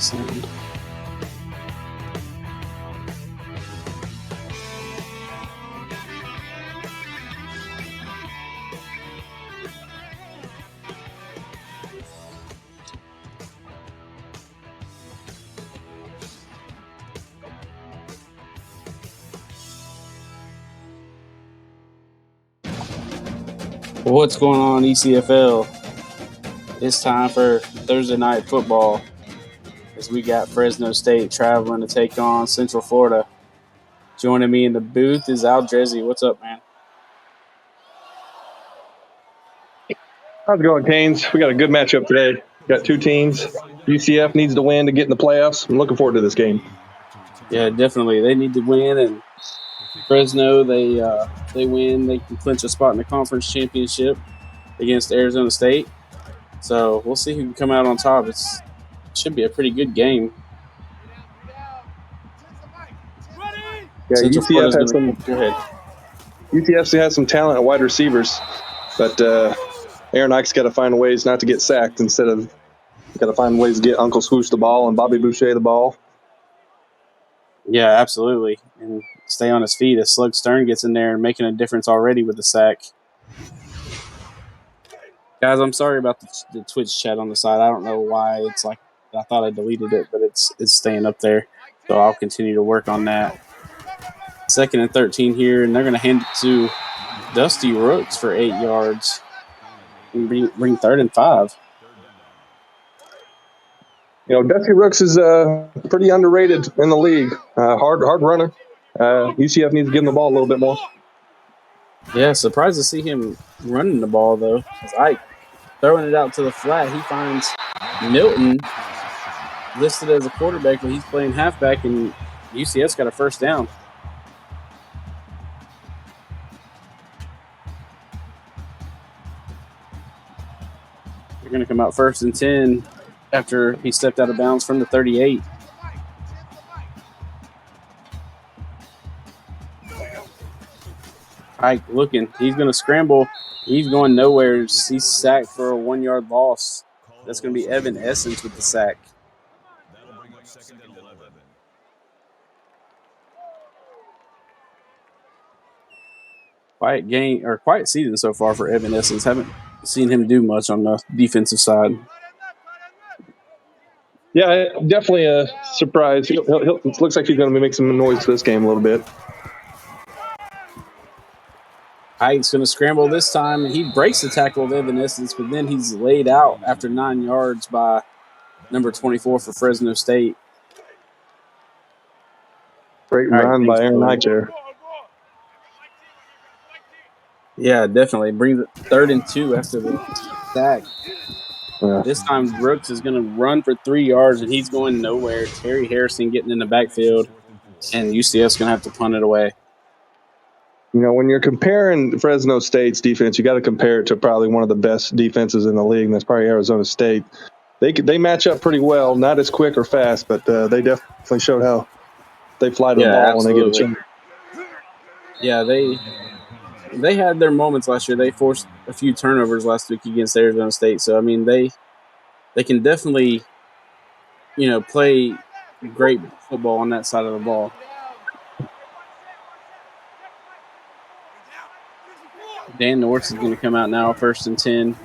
sound. What's going on, ECFL? It's time for Thursday night football as we got Fresno State traveling to take on Central Florida. Joining me in the booth is Al Drizzy. What's up, man? How's it going, Canes? We got a good matchup today. Got two teams. UCF needs to win to get in the playoffs. I'm looking forward to this game. Yeah, definitely. They need to win, and Fresno, they win, they can clinch a spot in the conference championship against Arizona State. So we'll see who can come out on top. It should be a pretty good game. Yeah, Central UCF Florida's go ahead. UCF has some talent at wide receivers, but Aaron Ike's got to find ways not to get sacked instead of got to find ways to get Uncle Swoosh the ball and Bobby Boucher the ball. Yeah, absolutely. And stay on his feet as Slug Stern gets in there and making a difference already with the sack. Guys, I'm sorry about the Twitch chat on the side. I don't know why it's like I thought I deleted it, but it's staying up there. So I'll continue to work on that. 2nd and 13 here, and they're going to hand it to Dusty Rooks for 8 yards and bring 3rd and 5. You know, Dusty Rooks is pretty underrated in the league. Hard runner. UCF needs to give him the ball a little bit more. Yeah, surprised to see him running the ball, though. Ike throwing it out to the flat. He finds Milton listed as a quarterback, but he's playing halfback, and UCF's got a first down. They're going to come out 1st and 10 after he stepped out of bounds from the 38. Ike looking. He's going to scramble. He's going nowhere. He's sacked for a 1-yard loss. That's going to be Evan Essence with the sack. Quiet season so far for Evan Essence. Haven't seen him do much on the defensive side. Yeah, definitely a surprise. It looks like he's going to make some noise this game a little bit. Ike's going to scramble this time, and he breaks the tackle of Evan Essence, but then he's laid out after 9 yards by number 24 for Fresno State. Great run by Aaron Ike there. Yeah, definitely. Brings it 3rd and 2 after the sack. Yeah. This time, Brooks is going to run for 3 yards, and he's going nowhere. Terry Harrison getting in the backfield, and UCF's going to have to punt it away. You know, when you're comparing Fresno State's defense, you got to compare it to probably one of the best defenses in the league, and that's probably Arizona State. They match up pretty well, not as quick or fast, but they definitely showed how they fly to the ball absolutely. when they get a chance. Yeah, they had their moments last year. They forced a few turnovers last week against Arizona State. So, I mean, they can definitely, play great football on that side of the ball. Dan Norris is going to come out now, 1st and 10.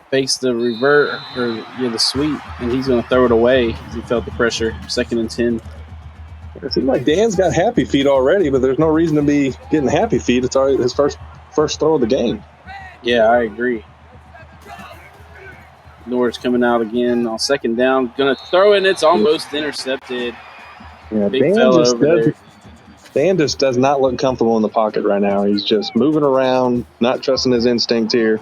Fakes the the sweep, and he's going to throw it away as he felt the pressure. 2nd and 10. It seems like Dan's got happy feet already, but there's no reason to be getting happy feet. It's already his first throw of the game. Yeah, I agree. Norris coming out again on 2nd down. Going to throw it, and it's almost intercepted. Yeah, Dan just does not look comfortable in the pocket right now. He's just moving around, not trusting his instinct here.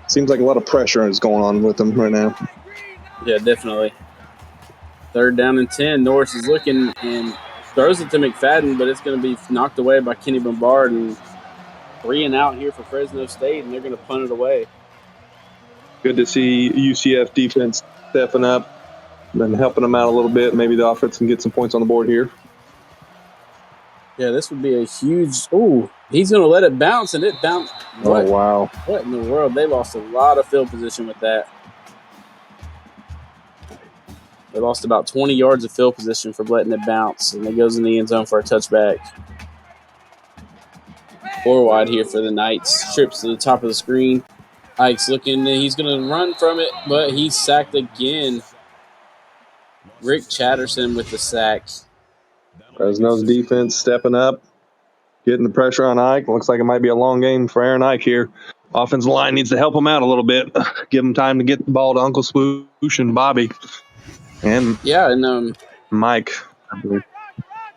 Seems like a lot of pressure is going on with him right now. Yeah, definitely. 3rd down and 10. Norris is looking and throws it to McFadden, but it's going to be knocked away by Kenny Bombard. And 3 and out here for Fresno State, and they're going to punt it away. Good to see UCF defense stepping up and helping them out a little bit. Maybe the offense can get some points on the board here. Yeah, this would be a huge – oh, he's going to let it bounce, and it bounced. Oh, wow. What in the world? They lost a lot of field position with that. They lost about 20 yards of field position for letting it bounce, and it goes in the end zone for a touchback. 4 wide here for the Knights. Trips to the top of the screen. Ike's looking. He's going to run from it, but he's sacked again. Rick Chatterson with the sack. Fresno's defense stepping up, getting the pressure on Ike. Looks like it might be a long game for Aaron Ike here. Offensive line needs to help him out a little bit. Give him time to get the ball to Uncle Swoosh and Bobby. And Mike, I believe.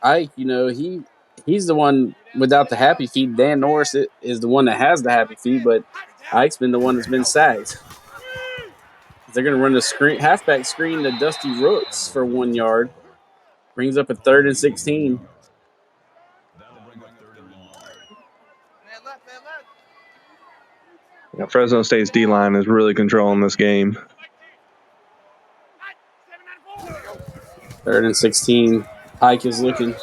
Ike, he's the one without the happy feet. Dan Norris is the one that has the happy feet, but Ike's been the one that's been sacked. They're going to run the halfback screen to Dusty Rooks for 1 yard. Brings up a 3rd and 16. Yeah, Fresno State's D-line is really controlling this game. 3rd and 16. Ike is looking.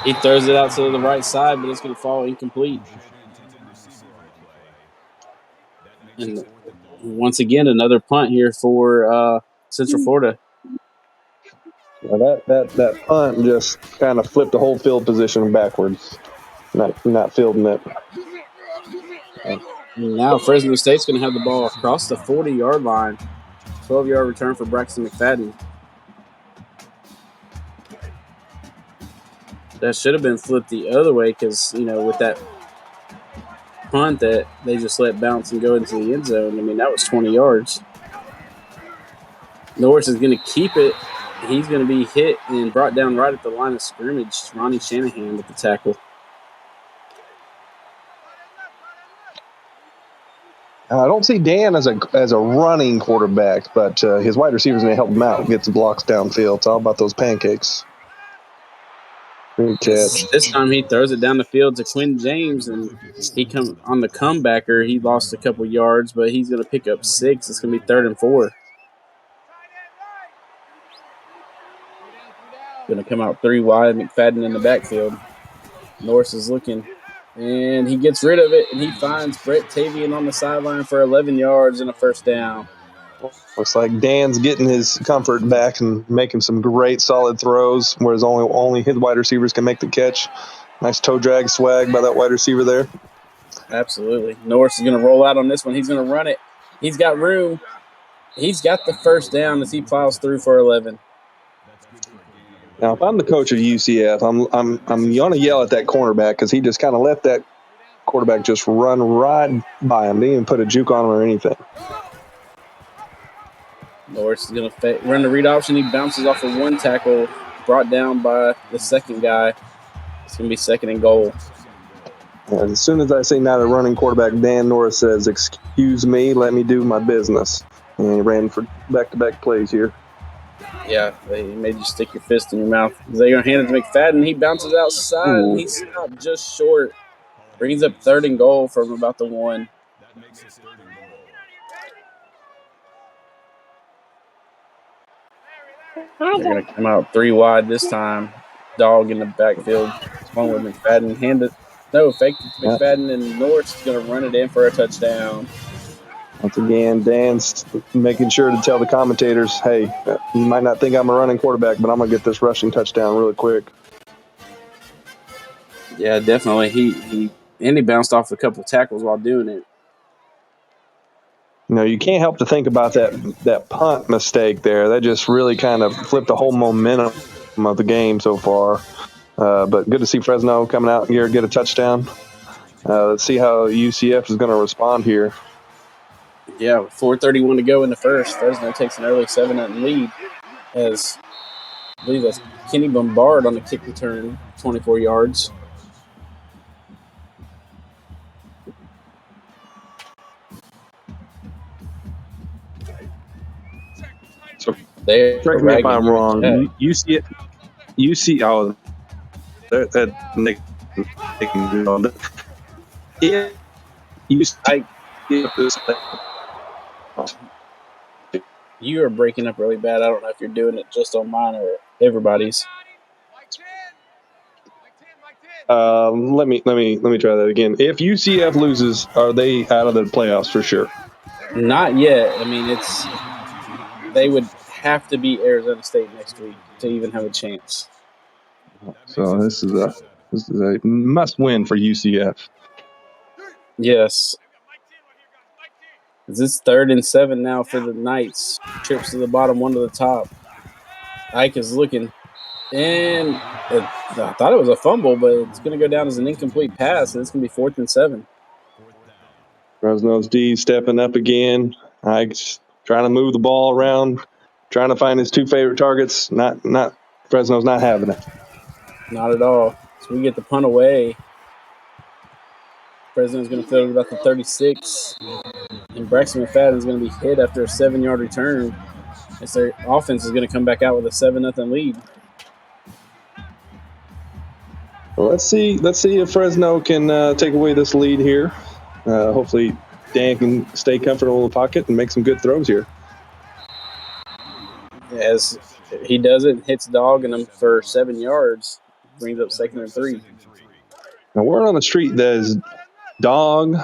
He throws it out to the right side, but it's going to fall incomplete. And once again, another punt here for Central Florida. Now that punt just kind of flipped the whole field position backwards. Not fielding it. Now Fresno State's going to have the ball across the 40-yard line. 12-yard return for Braxton McFadden. That should have been flipped the other way because, with that punt that they just let bounce and go into the end zone, that was 20 yards. Norris is going to keep it. He's going to be hit and brought down right at the line of scrimmage. Ronnie Shanahan with the tackle. I don't see Dan as a running quarterback, but his wide receivers may help him out. Get some blocks downfield. It's all about those pancakes. Great catch. This time he throws it down the field to Quinn James, and he come on the comebacker. He lost a couple yards, but he's going to pick up 6. It's going to be 3rd and 4. Going to come out 3 wide. McFadden in the backfield. Norris is looking, and he gets rid of it, and he finds Brett Tavian on the sideline for 11 yards and a first down. Looks like Dan's getting his comfort back and making some great solid throws, whereas only his wide receivers can make the catch. Nice toe drag swag by that wide receiver there. Absolutely. Norris is going to roll out on this one. He's going to run it. He's got room. He's got the first down as he plows through for 11. Now, if I'm the coach of UCF, I'm going to yell at that cornerback because he just kind of let that quarterback just run right by him. Didn't even put a juke on him or anything. Norris is going to run the read option. He bounces off of one tackle, brought down by the second guy. It's going to be 2nd and goal. And as soon as I say not a running quarterback, Dan Norris says, "Excuse me, let me do my business." And he ran for back-to-back plays here. Yeah, they made you stick your fist in your mouth. They're going to hand it to McFadden. He bounces outside, and he stopped just short. Brings up 3rd and goal from about the 1. They're going to come out 3 wide this time. Dog in the backfield. One with McFadden. Fake it to McFadden, and Norris is going to run it in for a touchdown. Once again, Dan's making sure to tell the commentators, hey, you might not think I'm a running quarterback, but I'm going to get this rushing touchdown really quick. Yeah, definitely. He bounced off a couple tackles while doing it. You can't help to think about that punt mistake there. That just really kind of flipped the whole momentum of the game so far. But good to see Fresno coming out here get a touchdown. Let's see how UCF is going to respond here. Yeah, with 4:31 to go in the first, Fresno takes an early 7-0 lead. As I believe that's Kenny Bombard on the kick return, 24 yards. So correct me if I'm wrong. UCF, you are breaking up really bad. I don't know if you're doing it just on mine or everybody's. Let me try that again. If UCF loses, are they out of the playoffs for sure? Not yet. They would have to beat Arizona State next week to even have a chance. So this is a must win for UCF. Yes. This is 3rd and 7 now for the Knights. Trips to the bottom, one to the top. Ike is looking, and I thought it was a fumble, but it's going to go down as an incomplete pass, and it's going to be 4th and 7. Fresno's D stepping up again. Ike's trying to move the ball around, trying to find his two favorite targets. Not Fresno's not having it. Not at all. So we get the punt away. Fresno's going to field it about the 36, and Braxton McFadden is going to be hit after a 7-yard return. As their offense is going to come back out with a 7-0 lead. Well, let's see if Fresno can take away this lead here. Hopefully, Dan can stay comfortable in the pocket and make some good throws here. As he does it, hits Dog in him for 7 yards, brings up 2nd and 3. Now, word on the street that is Dog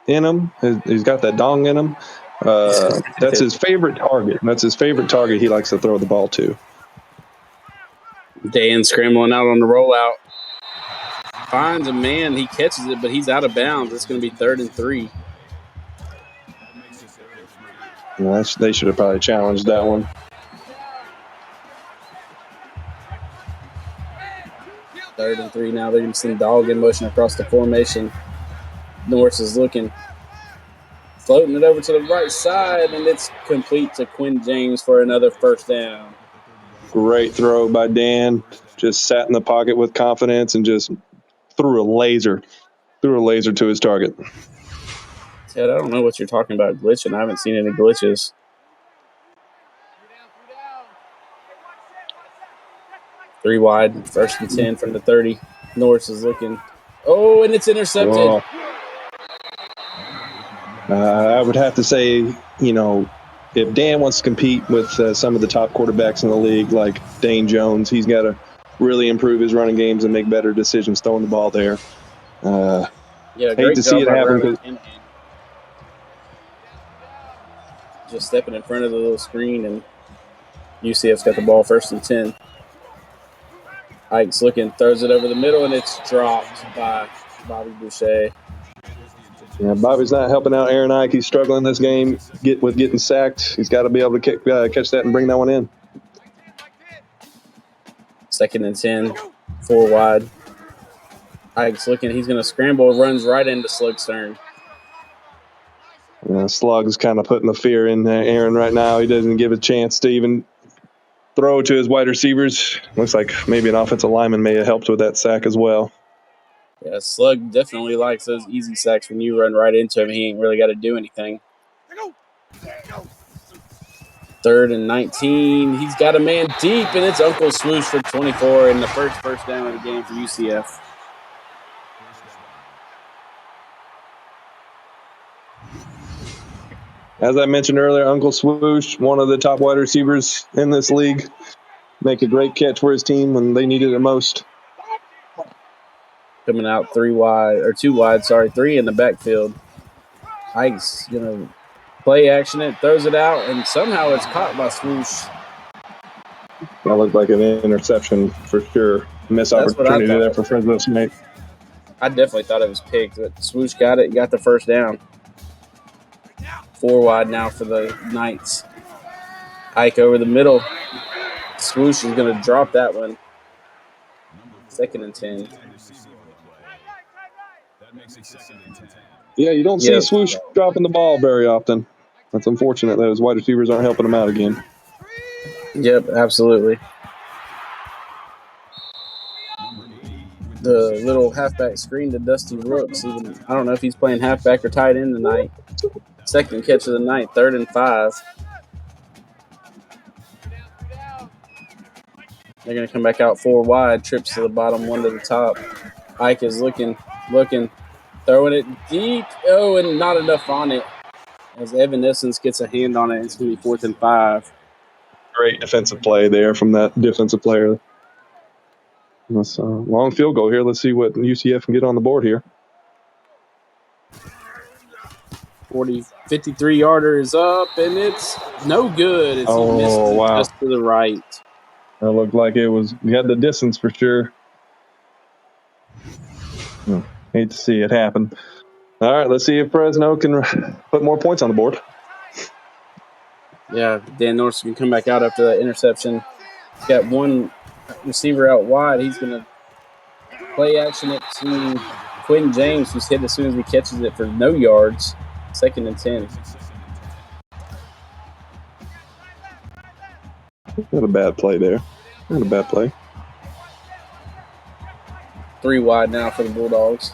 in him. He's got that dong in him. That's his favorite target. That's his favorite target he likes to throw the ball to. Dan scrambling out on the rollout. Finds a man. He catches it, but he's out of bounds. It's going to be 3rd and 3. They should have probably challenged that one. Third and 3 now. They're going to send Dog in motion across the formation. Norris is looking. Floating it over to the right side, and it's complete to Quinn James for another 1st down. Great throw by Dan. Just sat in the pocket with confidence and just threw a laser to his target. Ted, I don't know what you're talking about glitching. I haven't seen any glitches. Three wide, 1st and 10 from the 30. Norris is looking. Oh, and it's intercepted. Oh. I would have to say, if Dan wants to compete with some of the top quarterbacks in the league, like Dane Jones, he's got to really improve his running games and make better decisions throwing the ball there. Hate to see it happen. Just stepping in front of the little screen, and UCF's got the ball 1st and 10. Ike's looking, throws it over the middle, and it's dropped by Bobby Boucher. Yeah, Bobby's not helping out Aaron Ike. He's struggling this game with getting sacked. He's got to be able to catch that and bring that one in. 2nd and 10, 4 wide. Ike's looking. He's going to scramble, runs right into Slugstern. Slug is kind of putting the fear in Aaron right now. He doesn't give a chance to even throw to his wide receivers. Looks like maybe an offensive lineman may have helped with that sack as well. Yeah, Slug definitely likes those easy sacks when you run right into him. He ain't really got to do anything. 3rd and 19. He's got a man deep, and it's Uncle Swoosh for 24 and the first down of the game for UCF. As I mentioned earlier, Uncle Swoosh, one of the top wide receivers in this league, make a great catch for his team when they needed it most. Coming out 2 wide, 3 in the backfield. Ike's going to play action it, throws it out, and somehow it's caught by Swoosh. That looked like an interception for sure. Missed opportunity there for Fresno State. I definitely thought it was picked, but Swoosh got it, got the 1st down. 4 wide now for the Knights. Ike over the middle. Swoosh is going to drop that one. 2nd and 10. Yeah, you don't see Swoosh dropping the ball very often. That's unfortunate that his wide receivers aren't helping him out again. Yep, absolutely. The little halfback screen to Dusty Rooks. I don't know if he's playing halfback or tight end tonight. 2nd catch of the night, 3rd and 5. They're going to come back out 4 wide, trips to the bottom, 1 to the top. Ike is looking, throwing it deep. Oh, and not enough on it. As Evan Essence gets a hand on it, it's going to be 4th and 5. Great defensive play there from that defensive player. That's a long field goal here. Let's see what UCF can get on the board here. 53-yarder is up, and it's no good as he misses it wow. just to the right. It looked like it was, you had the distance for sure. Hate to see it happen. All right, let's see if Fresno can put more points on the board. Yeah, Dan Norris can come back out after that interception. He's got one receiver out wide. He's going to play action it to Quentin James, who's hit as soon as he catches it for no yards. 2nd and 10. Not a bad play there. Not a bad play. 3 wide now for the Bulldogs.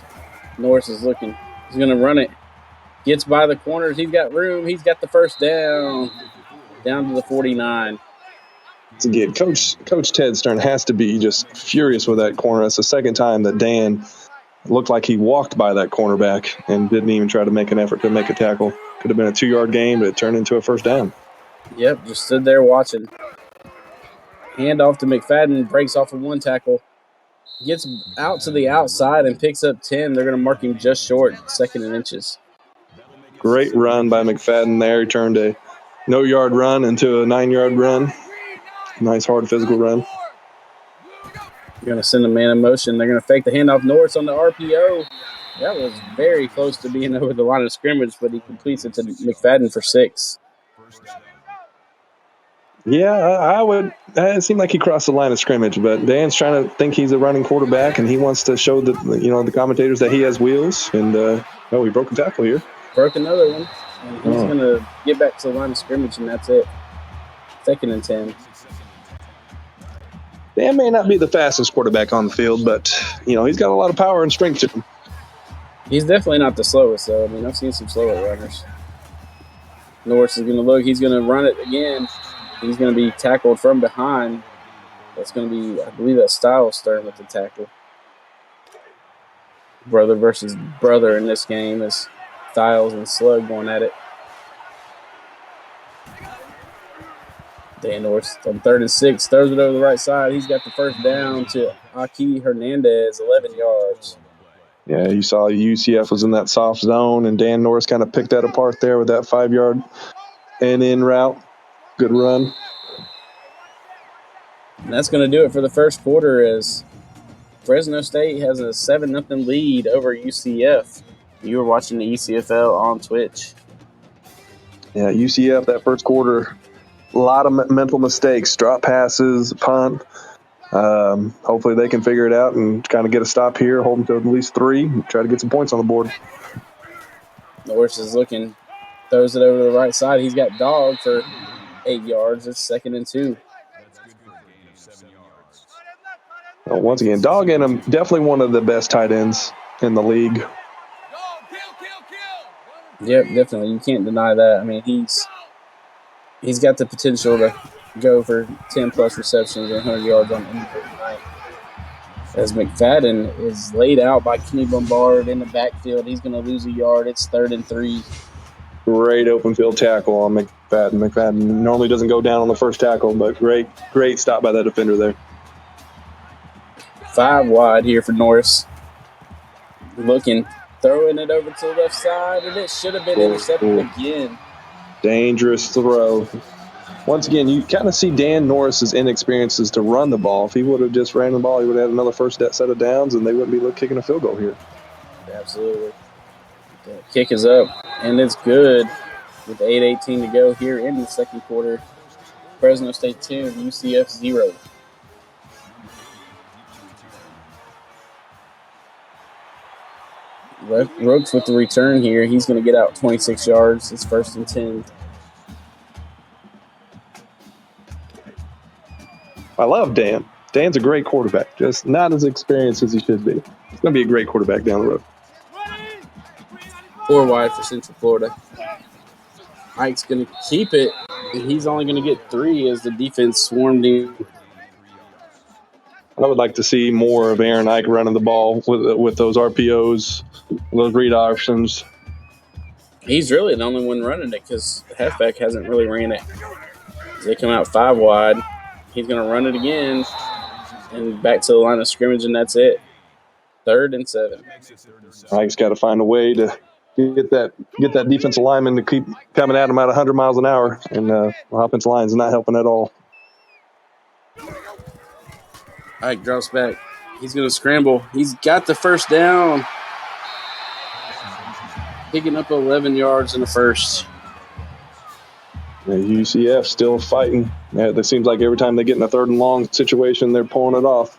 Norris is looking. He's going to run it. Gets by the corners. He's got room. He's got the first down. Down to the 49. Again, Coach Ted Stern has to be just furious with that corner. That's the second time that Dan looked like he walked by that cornerback and didn't even try to make an effort to make a tackle. Could have been a 2-yard game, but it turned into a first down. Yep, just stood there watching. Hand off to McFadden. Breaks off of one tackle. Gets out to the outside and picks up 10. They're going to mark him just short, 2nd and inches. Great run by McFadden there. He turned a no-yard run into a 9-yard run. Nice, hard, physical run. You're going to send a man in motion. They're going to fake the handoff. Norris on the RPO. That was very close to being over the line of scrimmage, but he completes it to McFadden for 6. Yeah, I would. It seemed like he crossed the line of scrimmage, but Dan's trying to think he's a running quarterback, and he wants to show the commentators that he has wheels. And he broke a tackle here. Broke another one, and he's going to get back to the line of scrimmage, and that's it. 2nd and 10. Dan may not be the fastest quarterback on the field, but he's got a lot of power and strength to him. He's definitely not the slowest, though. I mean, I've seen some slower runners. Norris is going to look. He's going to run it again. He's going to be tackled from behind. That's going to be, I believe, that Styles Stern with the tackle. Brother versus brother in this game is Styles and Slug going at it. Dan Norris on 3rd and 6 throws it over the right side. He's got the first down to Aki Hernandez, 11 yards. Yeah, you saw UCF was in that soft zone, and Dan Norris kind of picked that apart there with that 5-yard and in route. Good run. And that's going to do it for the first quarter as Fresno State has a 7-0 lead over UCF. You were watching the ECFL on Twitch. Yeah, UCF that first quarter, a lot of mental mistakes, drop passes, punt. Hopefully they can figure it out and kind of get a stop here, hold them to at least 3, try to get some points on the board. Norris is looking, throws it over to the right side. He's got Dog for 8 yards. It's 2nd and 2. Well, once again, Dog and him, definitely one of the best tight ends in the league. Yep, definitely. You can't deny that. I mean, he's got the potential to go for 10-plus receptions and 100 yards on any given night. As McFadden is laid out by Kenny Bombard in the backfield, he's going to lose a yard. It's 3rd and 3. Great open field tackle on McFadden. McFadden normally doesn't go down on the first tackle, but great stop by that defender there. 5 wide here for Norris. Looking, throwing it over to the left side, and it should have been intercepted again. Dangerous throw. Once again, you kind of see Dan Norris's inexperiences to run the ball. If he would have just ran the ball, he would have had another first set of downs, and they wouldn't be kicking a field goal here. Absolutely. The kick is up, and it's good with 8:18 to go here in the second quarter. Fresno State 2, UCF 0. Rooks with the return here. He's going to get out 26 yards. It's 1st and 10. I love Dan. Dan's a great quarterback, just not as experienced as he should be. He's going to be a great quarterback down the road. 4 wide for Central Florida. Ike's going to keep it, and he's only going to get 3 as the defense swarmed him. I would like to see more of Aaron Ike running the ball with those RPOs, those read options. He's really the only one running it because the halfback hasn't really ran it. They come out 5 wide. He's going to run it again and back to the line of scrimmage, and that's it. 3rd and 7. Ike's got to find a way to get that defensive lineman to keep coming at him at 100 miles an hour, and the offensive line's not helping at all. Ike drops back. He's going to scramble. He's got the first down. Picking up 11 yards in the first. UCF still fighting. It seems like every time they get in a 3rd and long situation, they're pulling it off.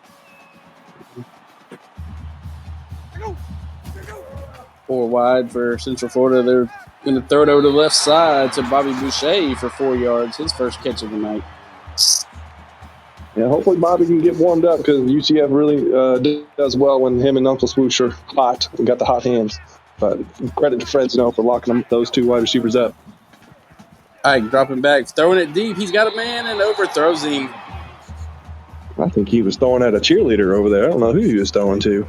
4 wide for Central Florida. They're going to throw it over to the left side to Bobby Boucher for 4 yards. His first catch of the night. Yeah, hopefully Bobby can get warmed up because UCF really does well when him and Uncle Swoosh are hot and got the hot hands. But credit to Fresno for locking those 2 wide receivers up. Ike dropping back, throwing it deep. He's got a man and overthrows him. I think he was throwing at a cheerleader over there. I don't know who he was throwing to.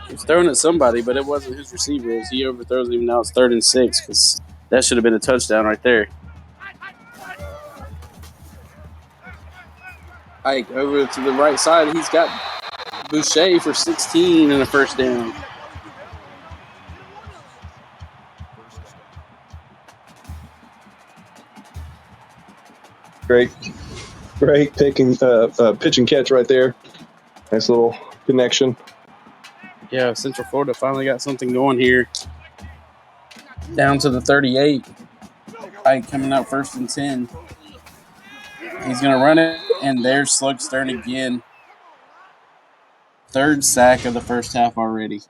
He was throwing at somebody, but it wasn't his receiver. As he overthrows him, now it's 3rd and 6 because that should have been a touchdown right there. Ike over to the right side. He's got Boucher for 16 and a first down. Great pitch and catch right there. Nice little connection. Yeah, Central Florida finally got something going here. Down to the 38. Ike coming out 1st and 10. He's going to run it, and there's Slug Stern again. 3rd sack of the first half already.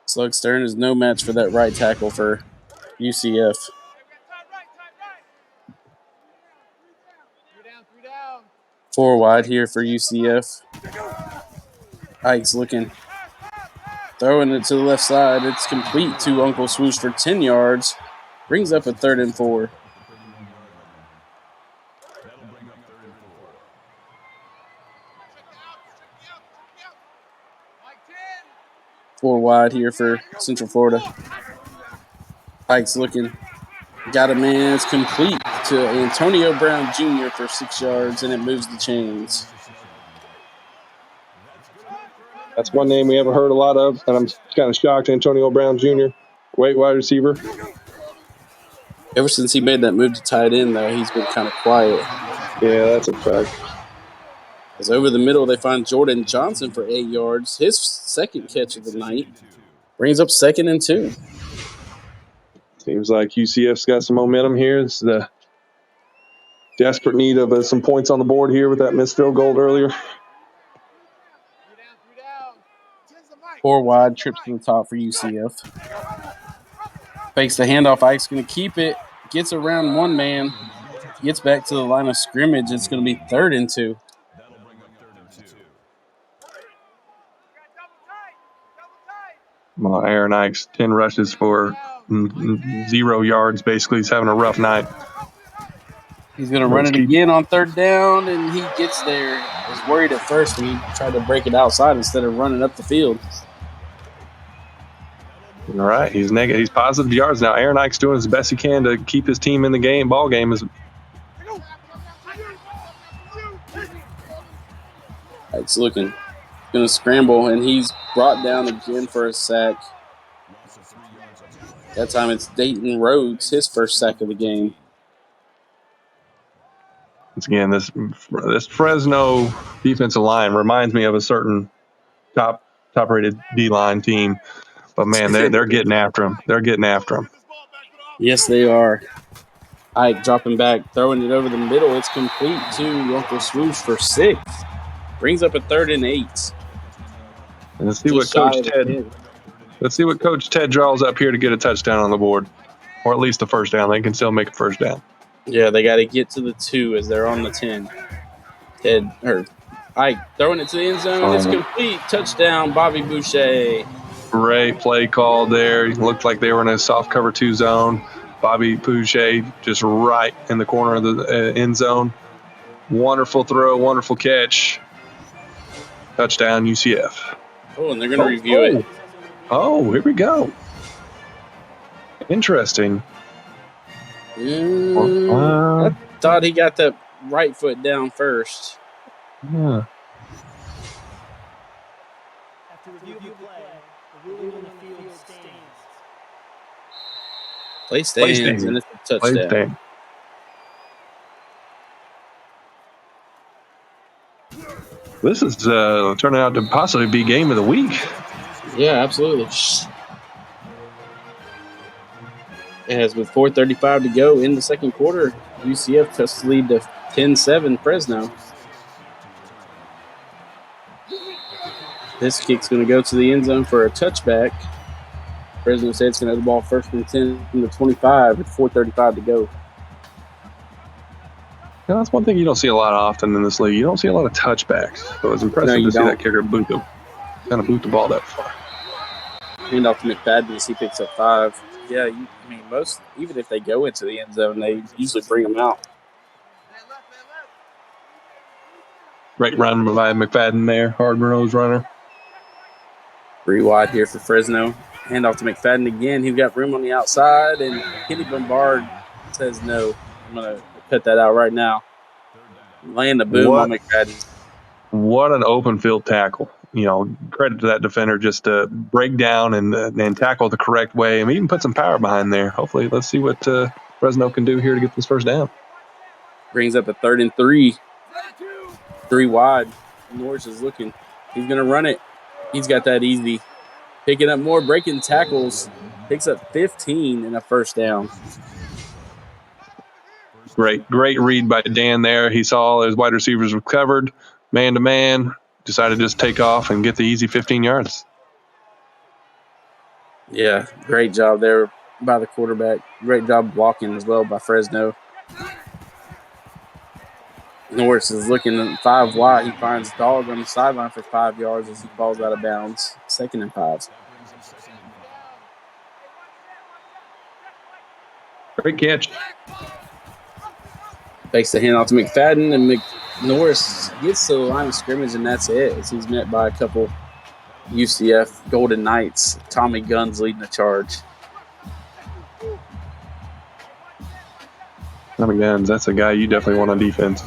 Slug Stern is no match for that right tackle for UCF. 4 wide here for UCF. Ike's looking. Throwing it to the left side. It's complete to Uncle Swoosh for 10 yards. Brings up a 3rd and 4. Four wide here for Central Florida. Ike's looking. Got a man. It's complete to Antonio Brown Jr. for 6 yards, and it moves the chains. That's one name we haven't heard a lot of, and I'm kind of shocked. Antonio Brown Jr., great wide receiver. Ever since he made that move to tight end, though, he's been kind of quiet. Yeah, that's a fact. As over the middle, they find Jordan Johnson for 8 yards. His 2nd catch of the night brings up 2nd and 2. Seems like UCF's got some momentum here. It's the desperate need of some points on the board here with that missed field goal earlier. 4 wide, trips to the top for UCF. Fakes the handoff. Ike's going to keep it. Gets around one man. Gets back to the line of scrimmage. It's going to be 3rd and 2. Well, Aaron Ike's 10 rushes for 0 yards. Basically, he's having a rough night. He's going to run it again on 3rd down, and he gets there. I was worried at first when he tried to break it outside instead of running up the field. All right, he's negative. He's positive yards now. Aaron Ike's doing his best he can to keep his team in the ball game. Ike's looking. Going to scramble, and he's brought down again for a sack. That time it's Dayton Rhodes, his first sack of the game. Once again, this Fresno defensive line reminds me of a certain top-rated D-line team. But, man, they're getting after him. They're getting after him. Yes, they are. Ike dropping back, throwing it over the middle. It's complete to Uncle Swoosh for 6. Brings up a 3rd and 8. And let's see what Coach Ted draws up here to get a touchdown on the board, or at least the first down. They can still make a first down. Yeah, they got to get to the 2 as they're on the 10. Ike throwing it to the end zone. It's complete. Touchdown, Bobby Boucher. Great play call there. It looked like they were in a soft cover 2 zone. Bobby Boucher just right in the corner of the end zone. Wonderful throw, wonderful catch. Touchdown, UCF. Oh, and they're going to review it. Oh, here we go. Interesting. I thought he got the right foot down first. Yeah. Play stands, and it's a touchdown. This is turning out to possibly be game of the week. Yeah, absolutely. As with 4:35 to go in the second quarter, UCF cuts the lead to 10-7 Fresno. This kick's going to go to the end zone for a touchback. Fresno State's going to have the ball first and 10 from the 25 with 4:35 to go. Yeah, that's one thing you don't see a lot often in this league. You don't see a lot of touchbacks. So it's impressive to see that kicker boot the ball that far. Hand off to McFadden as he picks up 5. Yeah, most, even if they go into the end zone, they usually bring them out. Great run by McFadden there, hard-nosed runner. 3 wide here for Fresno. Hand off to McFadden again. He's got room on the outside, and Kenny Bombard says no. I'm going to cut that out right now. Laying the boom on McFadden. What an open field tackle. Credit to that defender just to break down and tackle the correct way and even put some power behind there. Hopefully, let's see what Fresno can do here to get this first down. Brings up a 3rd and 3. 3 wide. Norris is looking. He's going to run it. He's got that easy. Picking up more, breaking tackles. Picks up 15 and a first down. Great read by Dan there. He saw all his wide receivers were covered, man-to-man, decided to just take off and get the easy 15 yards. Yeah, great job there by the quarterback. Great job blocking as well by Fresno. Norris is looking at 5 wide. He finds Dog on the sideline for 5 yards as he falls out of bounds. 2nd and 5. Great catch. Fakes the handoff to McFadden, and Norris gets to the line of scrimmage, and that's it. As he's met by a couple UCF Golden Knights. Tommy Gunn's leading the charge. Tommy Guns, that's a guy you definitely want on defense.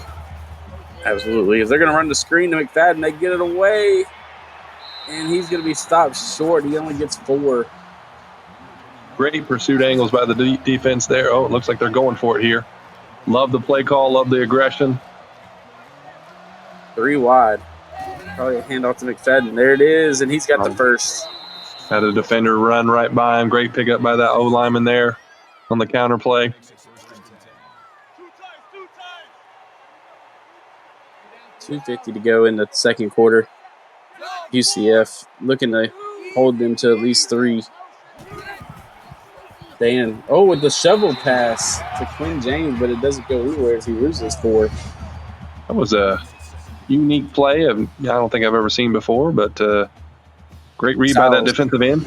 Absolutely. As they're going to run the screen to McFadden, they get it away, and he's going to be stopped short. He only gets 4. Great pursuit angles by the defense there. Oh, it looks like they're going for it here. Love the play call, love the aggression. 3 wide. Probably a handoff to McFadden. There it is, and he's got the first. Had a defender run right by him. Great pickup by that O-lineman there on the counter play. .250 to go in the second quarter. UCF looking to hold them to at least 3. Dan, with the shovel pass to Quinn James, but it doesn't go anywhere as he loses 4. That was a unique play. I don't think I've ever seen before, but great read by that defensive end.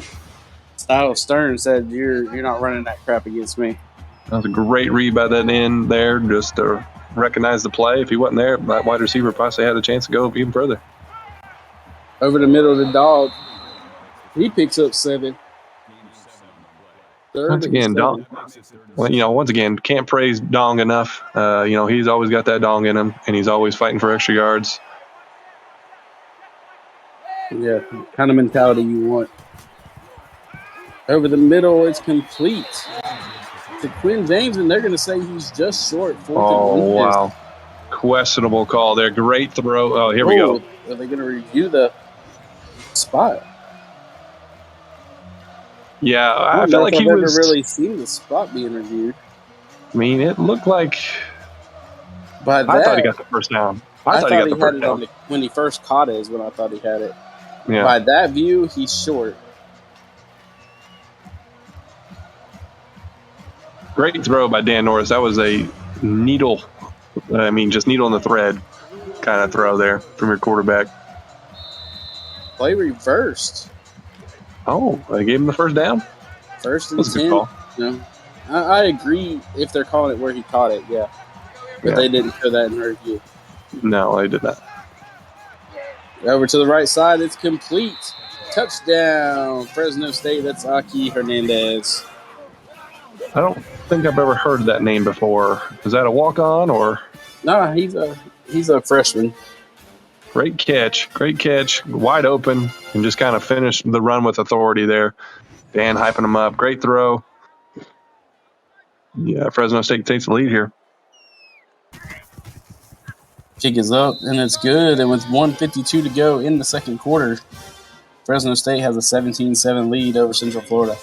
Styles Stern said, "You're not running that crap against me." That was a great read by that end there, just to recognize the play. If he wasn't there, that wide receiver possibly had a chance to go even further. Over the middle of the Dog. He picks up 7. Once again, Dong. Once again, can't praise Dong enough. He's always got that Dong in him, and he's always fighting for extra yards. Yeah, kind of mentality you want. Over the middle, it's complete to Quinn James, and they're going to say he's just short. 4th and 1. Wow. Questionable call there. Great throw. Oh, here we go. Are they going to review the spot? Yeah, I felt like he was. I've never really seen the spot being reviewed. I mean, it looked like. I thought he got the first down. I thought he got the first down. When he first caught it is when I thought he had it. Yeah. By that view, he's short. Great throw by Dan Norris. That was a needle. Just needle in the thread kind of throw there from your quarterback. Play reversed. Oh, they gave him the first down? First and 10. Good call. I agree if they're calling it where he caught it, yeah. But they didn't show that in review. No, they did not. Over to the right side, it's complete. Touchdown, Fresno State. That's Aki Hernandez. I don't think I've ever heard that name before. Is that a walk-on or? No, he's a freshman. Great catch, wide open, and just kind of finished the run with authority there. Dan hyping him up. Great throw. Yeah, Fresno State takes the lead here. Kick is up, and it's good. And with 1:52 to go in the second quarter, Fresno State has a 17-7 lead over Central Florida.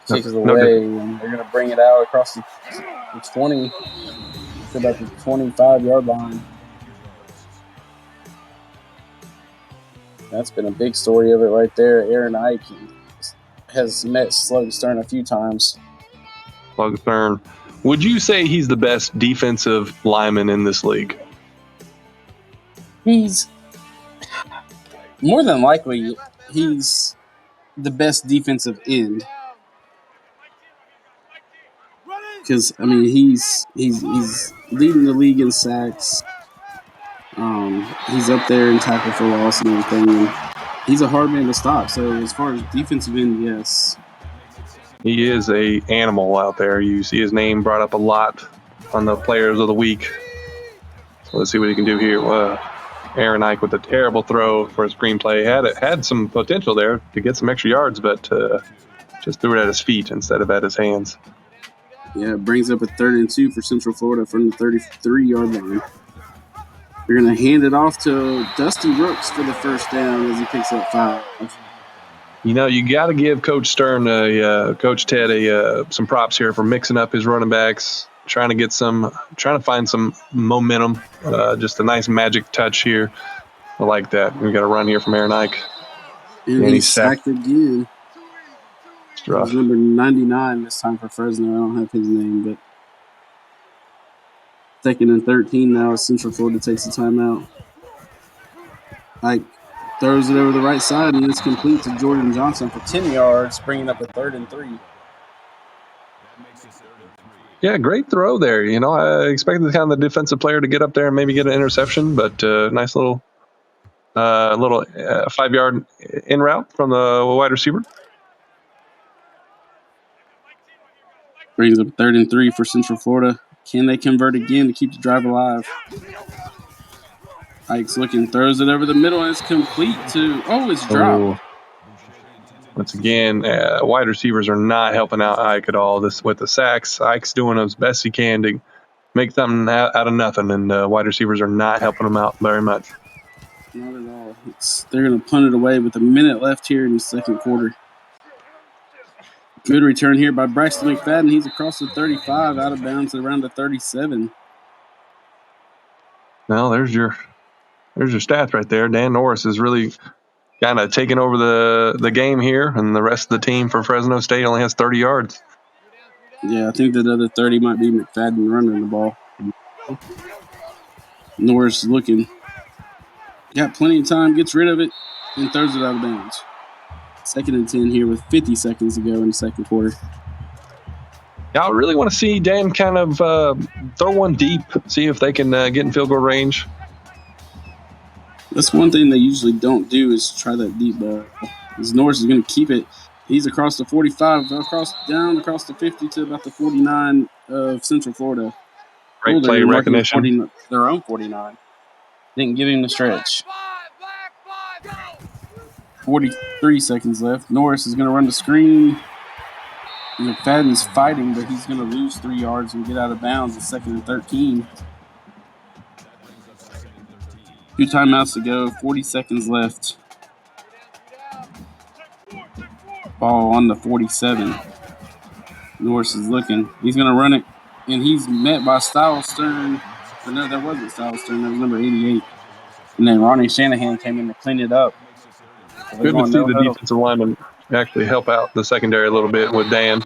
Kick is away, and they're going to bring it out across the 20 to about the 25-yard line. That's been a big story of it right there. Aaron Ike has met Slug Stern a few times. Slug Stern. Would you say he's the best defensive lineman in this league? He's more than likely he's the best defensive end. Because I mean he's leading the league in sacks. He's up there in tackle for loss and everything. And he's a hard man to stop. So as far as defensive end, yes. He is a animal out there. You see his name brought up a lot on the Players of the Week. So let's see what he can do here. Aaron Ike with a terrible throw for a screenplay. Had some potential there to get some extra yards, but just threw it at his feet instead of at his hands. Yeah, it brings up a 3rd and 2 for Central Florida from the 33-yard line. They're going to hand it off to Dusty Brooks for the first down as he picks up 5. You know, you got to give Coach Stern, Coach Ted, some props here for mixing up his running backs, trying to find some momentum. Just a nice magic touch here. I like that. We got a run here from Aaron Ike. And he's sacked again. It's rough. He's number 99 this time for Fresno. I don't have his name, but 2nd and 13 now as Central Florida takes a timeout. Ike throws it over the right side, and it's complete to Jordan Johnson for 10 yards, bringing up a 3rd and 3. Yeah, great throw there. You know, I expected kind of the defensive player to get up there and maybe get an interception, but nice little 5-yard in route from the wide receiver. Brings up 3rd and 3 for Central Florida. Can they convert again to keep the drive alive? Ike's looking, throws it over the middle, and it's complete to, it's dropped. Once again, wide receivers are not helping out Ike at all. This with the sacks, Ike's doing as best he can to make something out of nothing, and wide receivers are not helping him out very much. Not at all. They're going to punt it away with a minute left here in the second quarter. Good return here by Braxton McFadden. He's across the 35, out of bounds at around the 37. Well, there's your stats right there. Dan Norris is really kind of taking over the game here, and the rest of the team for Fresno State only has 30 yards. Yeah, I think that other 30 might be McFadden running the ball. Norris looking. Got plenty of time, gets rid of it, and throws it out of bounds. 2nd and 10 here with 50 seconds to go in the second quarter. Yeah, I really want to see Dan kind of throw one deep, see if they can get in field goal range. That's one thing they usually don't do is try that deep ball. As Norris is going to keep it. He's across the 45, across the 50 to about the 49 of Central Florida. Great play recognition. Their own 49. Didn't give him the stretch. 43 seconds left. Norris is going to run the screen. McFadden's fighting, but he's going to lose 3 yards and get out of bounds at 2nd and 13. 2 timeouts to go, 40 seconds left. Ball on the 47. Norris is looking. He's going to run it, and he's met by Styles Stern. But no, that wasn't Styles Stern. That was number 88. And then Ronnie Shanahan came in to clean it up. Good to see the defensive lineman actually help out the secondary a little bit with Dan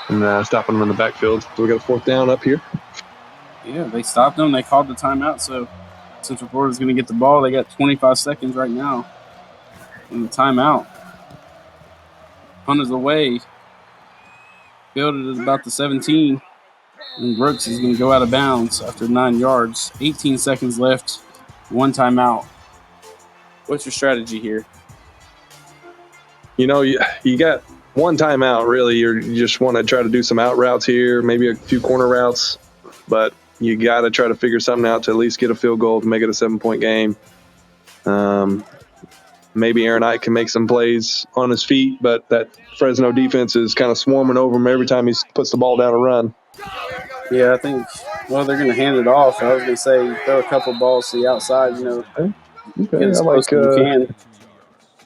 and stopping him in the backfield. So we got a 4th down up here. Yeah, they stopped them. They called the timeout, so Central Florida's going to get the ball. They got 25 seconds right now in the timeout. Punt is away. Field it at about the 17. And Brooks is going to go out of bounds after 9 yards. 18 seconds left. 1 timeout. What's your strategy here? You know, you got 1 timeout, really. You just want to try to do some out routes here, maybe a few corner routes. but you got to try to figure something out to at least get a field goal to make it a 7-point game. Maybe Aaron Ike can make some plays on his feet, but that Fresno defense is kind of swarming over him every time he puts the ball down to run. Yeah, I think, well, they're going to hand it off. I was going to say throw a couple balls to the outside, get Okay, as I close like. as you can.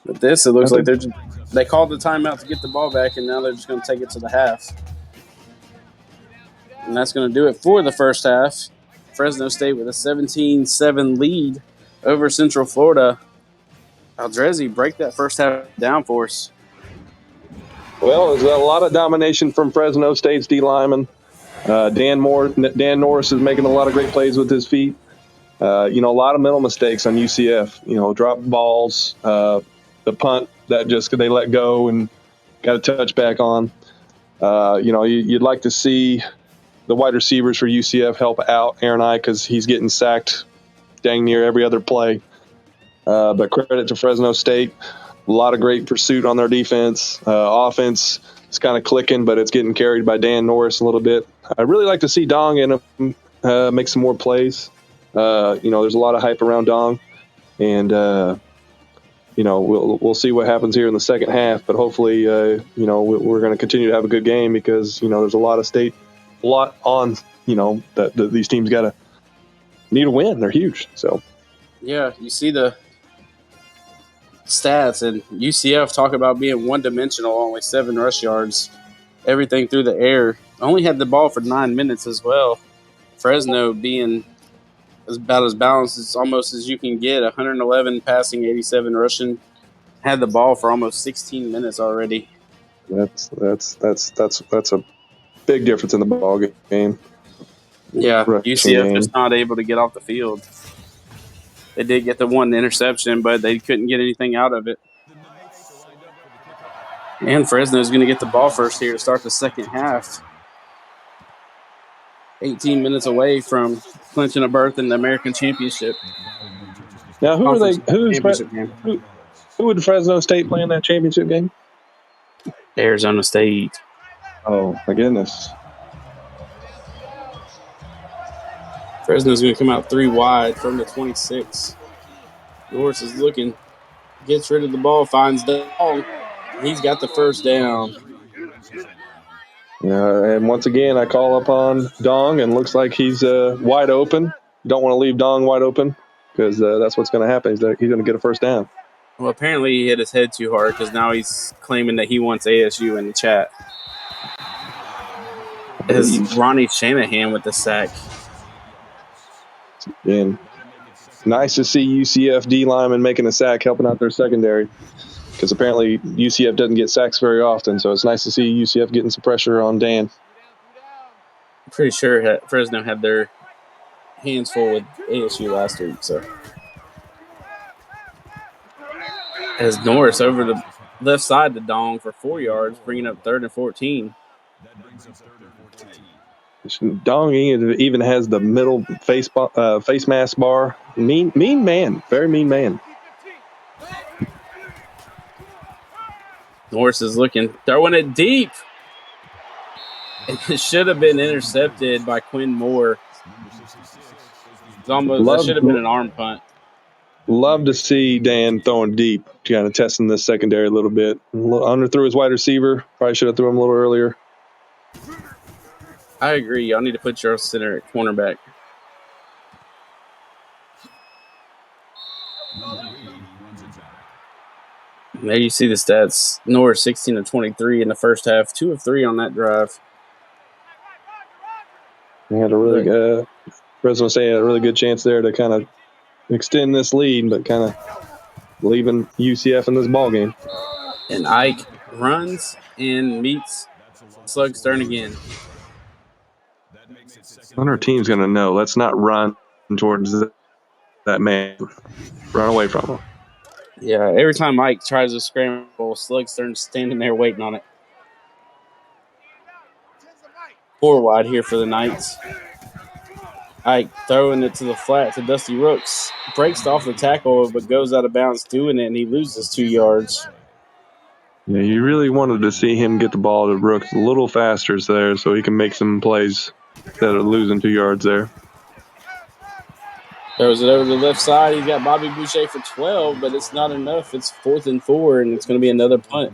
But this, it I looks like think. they called the timeout to get the ball back, and now they're just going to take it to the half. And that's going to do it for the first half. Fresno State with a 17-7 lead over Central Florida. Aldrezi, break that first half down for us. Well, there's a lot of domination from Fresno State's D lineman. Dan Norris is making a lot of great plays with his feet. A lot of mental mistakes on UCF. Drop balls, the punt that just they let go and got a touchback on. You'd like to see the wide receivers for UCF help out Aaron Ike because he's getting sacked dang near every other play. But credit to Fresno State. A lot of great pursuit on their defense. Offense is kind of clicking, but it's getting carried by Dan Norris a little bit. I'd really like to see Dong in him make some more plays. There's a lot of hype around Dong, and we'll see what happens here in the second half. But hopefully, we're going to continue to have a good game because there's a lot on that these teams got to need a win. They're huge. So yeah, you see the stats, and UCF talk about being one-dimensional, only 7 rush yards, everything through the air. Only had the ball for 9 minutes as well. Fresno being about as balanced as almost as you can get, 111 passing, 87 rushing. Had the ball for almost 16 minutes already. that's a big difference in the ball game. Yeah, Rushing UCF game. just not able to get off the field. They did get the one interception, but they couldn't get anything out of it. And Fresno's going to get the ball first here to start the second half. 18 minutes away from clinching a berth in the American Championship. Now, who are they? Conference Championship game. Who would Fresno State play in that championship game? Arizona State. Oh my goodness! Fresno's going to come out 3 wide from the 26. Norris is looking, gets rid of the ball, finds Dong. He's got the first down. And once again, I call upon Dong, and looks like he's wide open. You don't want to leave Dong wide open because that's what's going to happen. He's going to get a first down. Well, apparently he hit his head too hard because now he's claiming that he wants ASU in the chat. As Ronnie Shanahan with the sack. And nice to see UCF D lineman making a sack, helping out their secondary. Because apparently UCF doesn't get sacks very often, so it's nice to see UCF getting some pressure on Dan. I'm pretty sure Fresno had their hands full with ASU last week. So, as Norris over the left side to Dong for 4 yards, bringing up 3rd and 14. Dong even has the middle face mask bar. Mean man, very mean man. Norris is looking, throwing it deep. It should have been intercepted by Quinn Moore. That should have been an arm punt. Love to see Dan throwing deep, kind of testing this secondary a little bit. Underthrew his wide receiver. Probably should have threw him a little earlier. I agree. Y'all need to put your center at cornerback. There you see the stats. Norris 16 of 23 in the first half, 2 of 3 on that drive. He had a really Fresno State had a really good chance there to kind of extend this lead, but kind of leaving UCF in this ball game. And Ike runs and meets Slug Stern again. Our team's going to know. Let's not run towards that man. Run away from him. Yeah, every time Mike tries to scramble, Slug Stern's standing there waiting on it. 4 wide here for the Knights. Ike throwing it to the flat to Dusty Rooks. Breaks off the tackle, but goes out of bounds doing it, and he loses 2 yards. Yeah, you really wanted to see him get the ball to Brooks a little faster there so he can make some plays instead of losing 2 yards there. Throws it over to the left side. He's got Bobby Boucher for 12, but it's not enough. It's 4th and 4, and it's going to be another punt.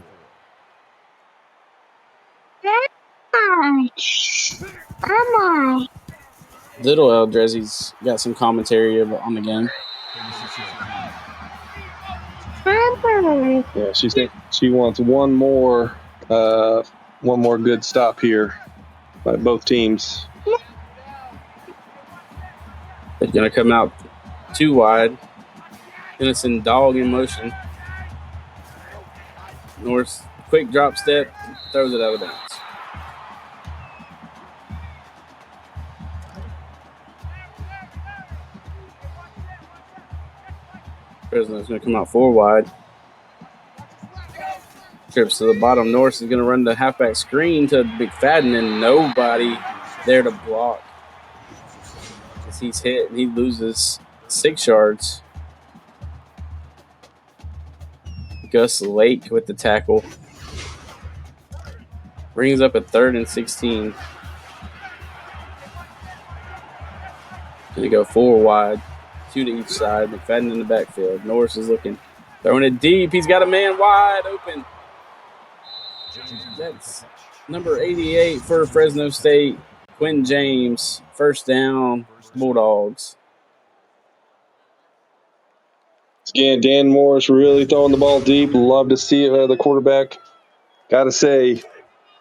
Little Eldrezi's got some commentary on the game. Yeah, she wants one more good stop here by both teams. They're going to come out 2 wide. Innocent dog in motion. North, quick drop step, throws it out of bounds. Fresno's going to come out 4 wide. Trips to the bottom. North is going to run the halfback screen to McFadden, and nobody there to block. As he's hit, and he loses 6 yards. Gus Lake with the tackle. Brings up a 3rd and 16. Going to go 4 wide, 2 to each side. McFadden in the backfield. Norris is looking. Throwing it deep. He's got a man wide open. That's number 88 for Fresno State. Quinn James. First down, Bulldogs. Again, Dan Morris really throwing the ball deep. Love to see it out of the quarterback. Got to say,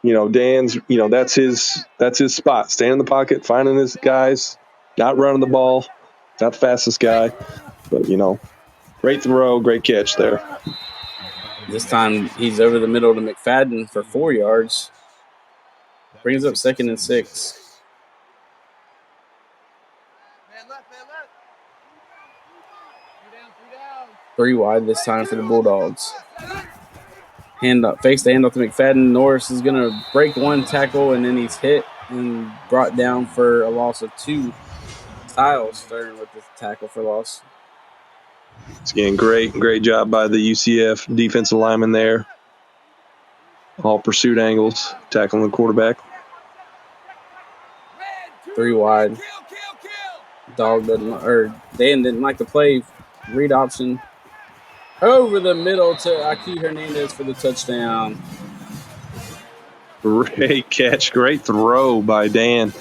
Dan's, that's his spot. Staying in the pocket, finding his guys, not running the ball. Not the fastest guy, but, great throw, great catch there. This time he's over the middle to McFadden for 4 yards. Brings up 2nd and 6. 3 wide this time for the Bulldogs. Face the handoff to McFadden. Norris is going to break 1 tackle, and then he's hit and brought down for a loss of 2. Kyle Stern with the tackle for loss. It's again great job by the UCF defensive lineman there. All pursuit angles, tackling the quarterback. 3 wide. Dan didn't like the play. Read option. Over the middle to Aki Hernandez for the touchdown. Great catch, great throw by Dan.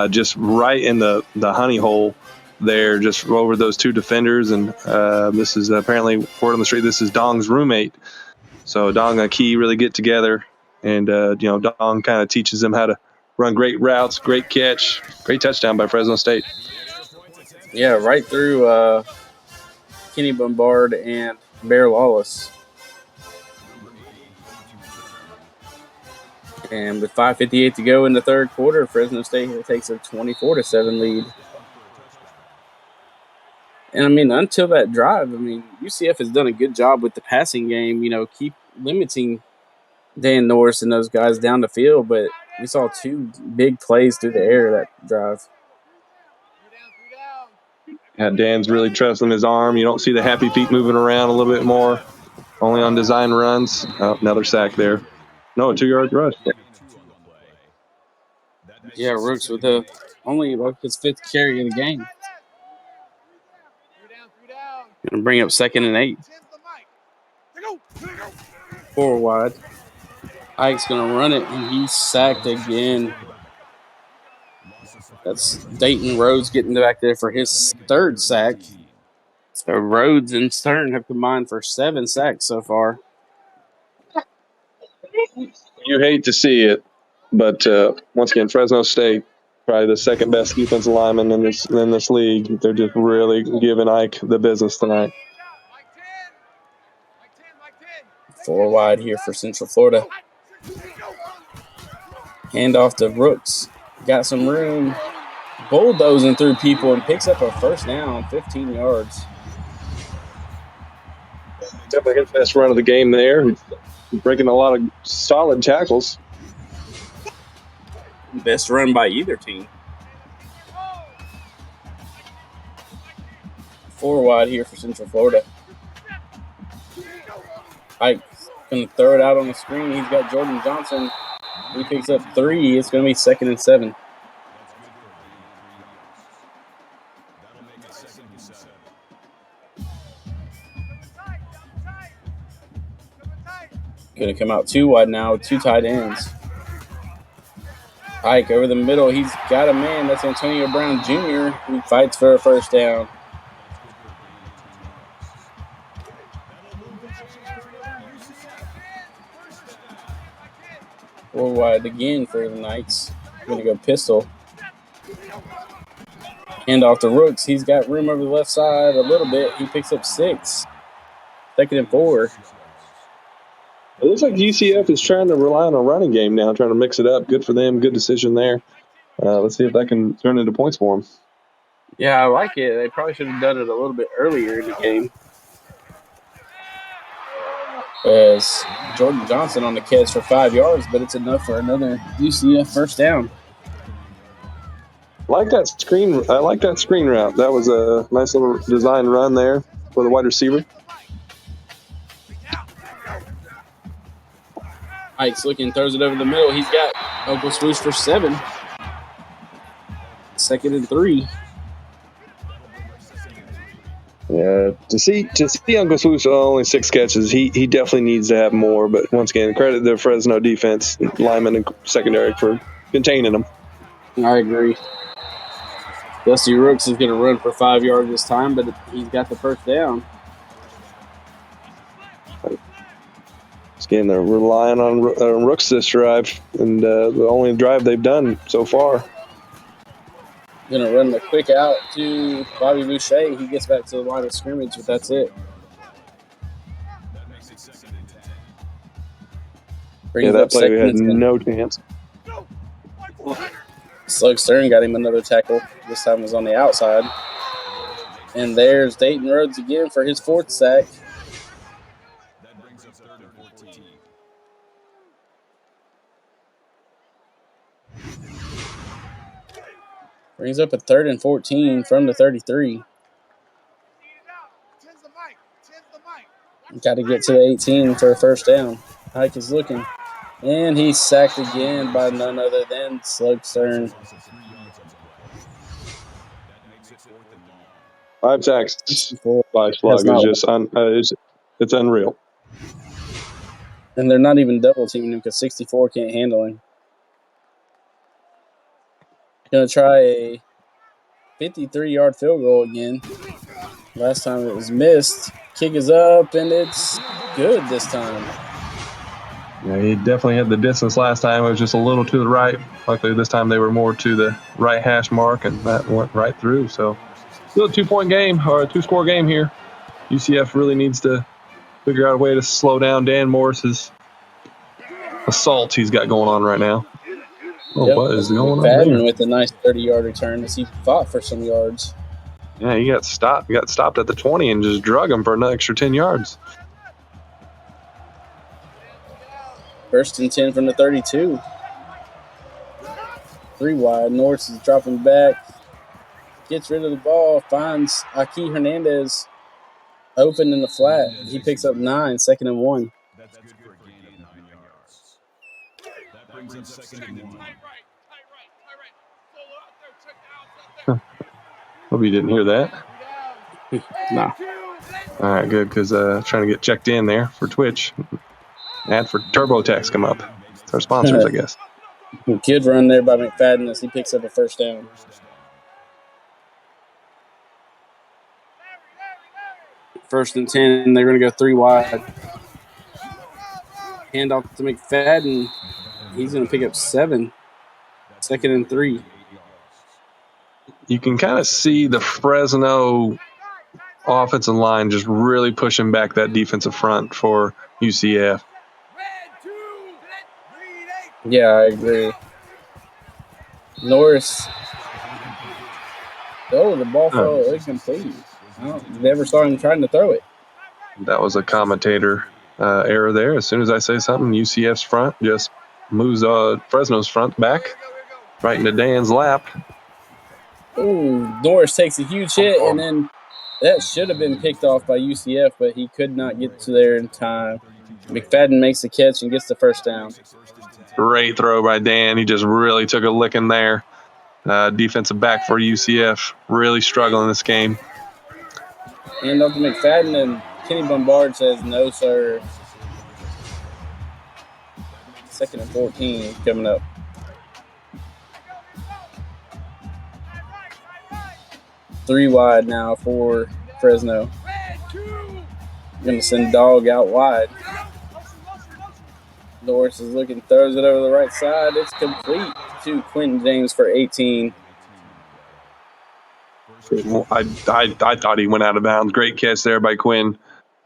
Just right in the honey hole there, just over those 2 defenders. And this is apparently, word on the street, this is Dong's roommate. So Dong and Aki really get together. And, Dong kind of teaches them how to run great routes, great catch, great touchdown by Fresno State. Yeah, right through Kenny Bombard and Bear Lawless. And with 5:58 to go in the 3rd quarter, Fresno State takes a 24-7 lead. And, until that drive, UCF has done a good job with the passing game, keep limiting Dan Norris and those guys down the field. But we saw 2 big plays through the air that drive. Yeah, Dan's really trusting his arm. You don't see the happy feet moving around a little bit more, only on design runs. Another sack there. No, a 2-yard rush. Yeah, Rooks with only his 5th carry in the game. Going to bring up 2nd and 8. 4 wide. Ike's going to run it, and he's sacked again. That's Dayton Rhodes getting back there for his 3rd sack. So Rhodes and Stern have combined for 7 sacks so far. You hate to see it, but once again, Fresno State, probably the 2nd best defensive lineman in this league. They're just really giving Ike the business tonight. 4 wide here for Central Florida. Handoff to Brooks. Got some room. Bulldozing through people and picks up a 1st down, 15 yards. Definitely his best run of the game there. Breaking a lot of solid tackles. Best run by either team. 4 wide here for Central Florida. Ike's going to throw it out on the screen. He's got Jordan Johnson. He picks up 3. It's going to be 2nd and 7. Going to come out 2 wide now, 2 tight ends. Pike over the middle. He's got a man. That's Antonio Brown Jr., who fights for a first down. Four wide again for the Knights. Going to go pistol. Hand off to Rooks. He's got room over the left side a little bit. He picks up 6. 2nd and 4. It looks like UCF is trying to rely on a running game now, trying to mix it up. Good for them. Good decision there. Let's see if that can turn into points for them. Yeah, I like it. They probably should have done it a little bit earlier in the game. As Jordan Johnson on the catch for 5 yards, but it's enough for another UCF first down. I like that screen route. That was a nice little design run there for the wide receiver. Ike's looking, throws it over the middle. He's got Uncle Swoosh for 7. 2nd and 3. Yeah, to see Uncle Swoosh only 6 catches, he definitely needs to have more. But once again, credit the Fresno defense, lineman and secondary for containing them. I agree. Dusty Rooks is going to run for 5 yards this time, but he's got the first down. Again, they're relying on Rooks this drive, and the only drive they've done so far. Going to run the quick out to Bobby Boucher. He gets back to the line of scrimmage, but that's it. That play had no chance. Slug Stern got him another tackle. This time was on the outside. And there's Dayton Rhodes again for his 4th sack. Brings up a 3rd and 14 from the 33. Got to get to the 18 for a first down. Hike is looking. And he's sacked again by none other than Slug Stern. 5 sacks by Slug is just it's unreal. And they're not even double teaming him because 64 can't handle him. Going to try a 53-yard field goal again. Last time it was missed. Kick is up, and it's good this time. Yeah, he definitely had the distance last time. It was just a little to the right. Luckily, this time they were more to the right hash mark, and that went right through. So, still a 2-point game, or a 2-score game here. UCF really needs to figure out a way to slow down Dan Morris's assault he's got going on right now. What is going on there? With a nice 30-yard return as he fought for some yards. Yeah, he got stopped. He got stopped at the 20 and just drug him for an extra 10 yards. 1st and 10 from the 32. 3 wide. Norris is dropping back. Gets rid of the ball. Finds Aki Hernandez open in the flat. He picks up 9, 2nd and 1. That's good for a gain of 9 yards. That brings up 2nd and 1. Hope you didn't hear that. No. All right, good, because trying to get checked in there for Twitch. Ad for TurboTax come up. It's our sponsors, I guess. Good run there by McFadden as he picks up a first down. First and 10, they're going to go 3 wide. Hand off to McFadden. He's going to pick up 7. 2nd and 3. You can kind of see the Fresno offensive line just really pushing back that defensive front for UCF. Yeah, I agree. Norris. Oh, the ball fell incomplete. Never saw him trying to throw it. That was a commentator error there. As soon as I say something, UCF's front just moves Fresno's front back right into Dan's lap. Ooh, Norris takes a huge hit, and then that should have been picked off by UCF, but he could not get to there in time. McFadden makes the catch and gets the first down. Great throw by Dan. He just really took a licking there. defensive back for UCF, really struggling this game. And up to McFadden, and Kenny Bombard says no, sir. 2nd and 14 coming up. Three wide now for Fresno. Going to send Dog out wide. Norris is looking, throws it over the right side. It's complete to Quentin James for 18. I thought he went out of bounds. Great catch there by Quinn.